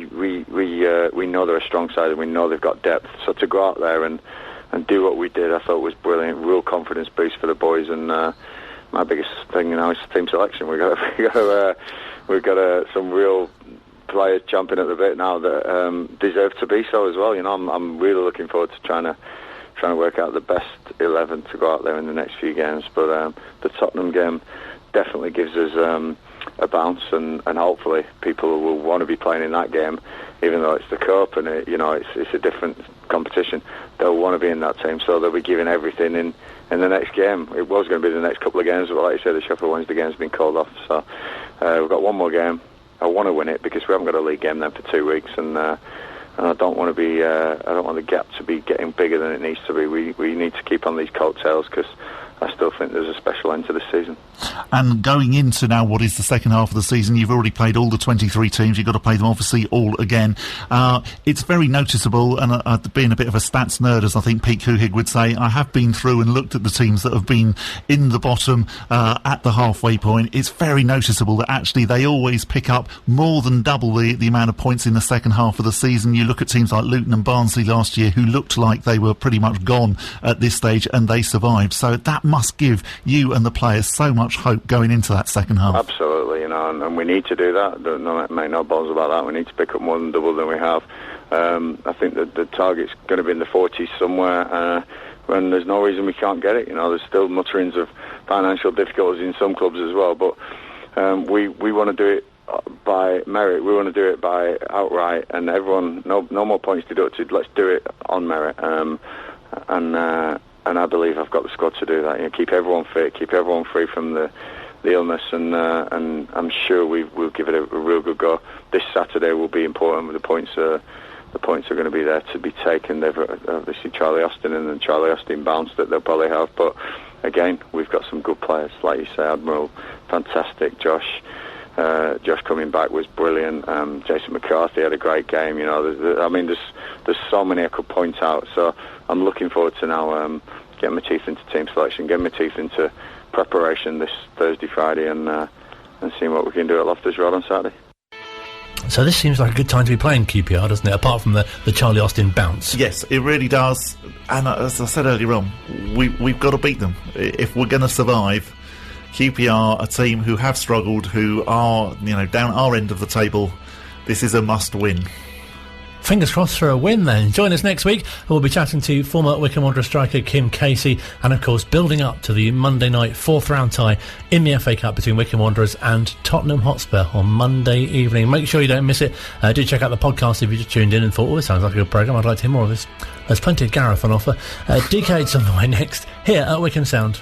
[SPEAKER 3] know they're a strong side, and we know they've got depth. So to go out there and do what we did, I thought was brilliant. Real confidence boost for the boys. And my biggest thing now is team selection. We've got some real players jumping at the bit now that deserve to be so as well. You know, I'm really looking forward to trying to work out the best 11 to go out there in the next few games. But the Tottenham game definitely gives us a bounce, and hopefully people will want to be playing in that game, even though it's the Cup and it's a different competition. They'll want to be in that team, so they'll be giving everything in the next game. It was going to be the next couple of games, but like you said, the Sheffield Wednesday game's been called off. So we've got one more game. I want to win it because we haven't got a league game then for 2 weeks, and I don't want the gap to be getting bigger than it needs to be. We need to keep on these coattails because I still think there's a special end to this season. And going into now what is the second half of the season, you've already played all the 23 teams. You've got to play them obviously all again. It's very noticeable, and being a bit of a stats nerd, as I think Pete Couhig would say, I have been through and looked at the teams that have been in the bottom at the halfway point. It's very noticeable that actually they always pick up more than double the amount of points in the second half of the season. You look at teams like Luton and Barnsley last year, who looked like they were pretty much gone at this stage, and they survived. So that must give you and the players so much hope going into that second half. Absolutely, you know, and we need to do that. Make no bones about that. We need to pick up more than double than we have. I think that the target's going to be in the 40s somewhere, and there's no reason we can't get it. You know, there's still mutterings of financial difficulties in some clubs as well, but we want to do it by merit. We want to do it by outright, and everyone, no more points deducted. Let's do it on merit, and I believe I've got the squad to do that. You know, keep everyone fit, keep everyone free from the illness, and I'm sure we'll give it a real good go. This Saturday will be important with the points
[SPEAKER 14] the points are going to be there to be taken. They've obviously Charlie Austin and then Charlie Austin bounce that they'll probably have, but again, we've got some good players, like you say, Admiral, fantastic. Josh coming back was brilliant. Jason McCarthy had a great game. There's so many I could point out. So I'm looking forward to now getting my teeth into team selection, getting my teeth into preparation this Thursday, Friday, and seeing what we can do at Loftus Road on Saturday.
[SPEAKER 2] So this seems like a good time to be playing QPR, doesn't it? Apart from the Charlie Austin bounce.
[SPEAKER 3] Yes, it really does. And as I said earlier on, we've got to beat them if we're going to survive. QPR, a team who have struggled, who are down our end of the table. This is a must-win.
[SPEAKER 2] Fingers crossed for a win then. Join us next week. We'll be chatting to former Wycombe Wanderers striker Kim Casey, and of course building up to the Monday night 4th round tie in the FA Cup between Wycombe Wanderers and Tottenham Hotspur on Monday evening. Make sure you don't miss it. Do check out the podcast if you just tuned in and thought, this sounds like a good programme, I'd like to hear more of this. There's plenty of Gareth on offer. Decades on the way next here at Wycombe Sound.